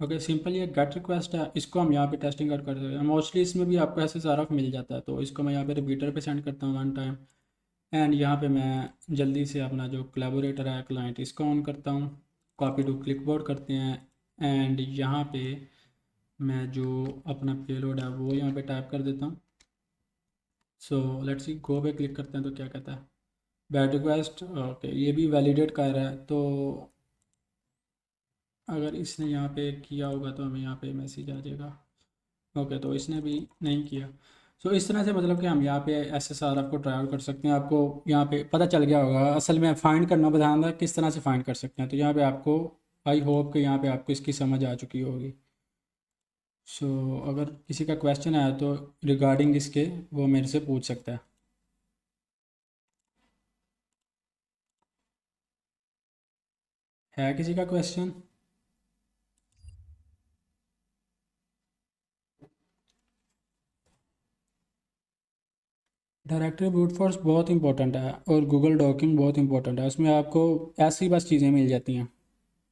[SPEAKER 1] ओके, सिंपल ये गेट रिक्वेस्ट है, इसको हम यहाँ पे टेस्टिंग आउट कर सकते हैं। मोस्टली इसमें भी आपको SSRF मिल जाता है, तो इसको मैं यहाँ पे रिपीटर पे सेंड करता हूँ 1 टाइम। एंड यहाँ पे मैं जल्दी से अपना जो कोलैबोरेटर है क्लाइंट, इसको ऑन करता हूँ, कॉपी टू क्लिपबोर्ड करते हैं। एंड यहाँ पे मैं जो अपना पेलोड है वो यहाँ पे टाइप कर देता हूँ। सो लेट्स सी, गो पे क्लिक करते हैं तो क्या कहता है, बैड रिक्वेस्ट। ओके, ये भी वैलिडेट कर रहा है, तो अगर इसने यहाँ पे किया होगा तो हमें यहाँ पे मैसेज आ जाएगा। ओके, तो इसने भी नहीं किया। सो इस तरह से मतलब कि हम यहाँ पे SSRF को ट्राई आउट कर सकते हैं। आपको यहाँ पे पता चल गया होगा असल में फाइंड करना बताना था किस तरह से फाइंड कर सकते हैं, तो यहाँ पे आपको आई होप कि यहाँ पे आपको इसकी समझ आ चुकी होगी। सो अगर किसी का क्वेश्चन आया तो रिगार्डिंग इसके वो मेरे से पूछ सकता है। किसी का क्वेश्चन? डायरेक्टरी ब्रूट फोर्स बहुत इंपॉर्टेंट है और गूगल डॉकिंग बहुत इंपॉर्टेंट है, उसमें आपको ऐसी बस चीज़ें मिल जाती हैं।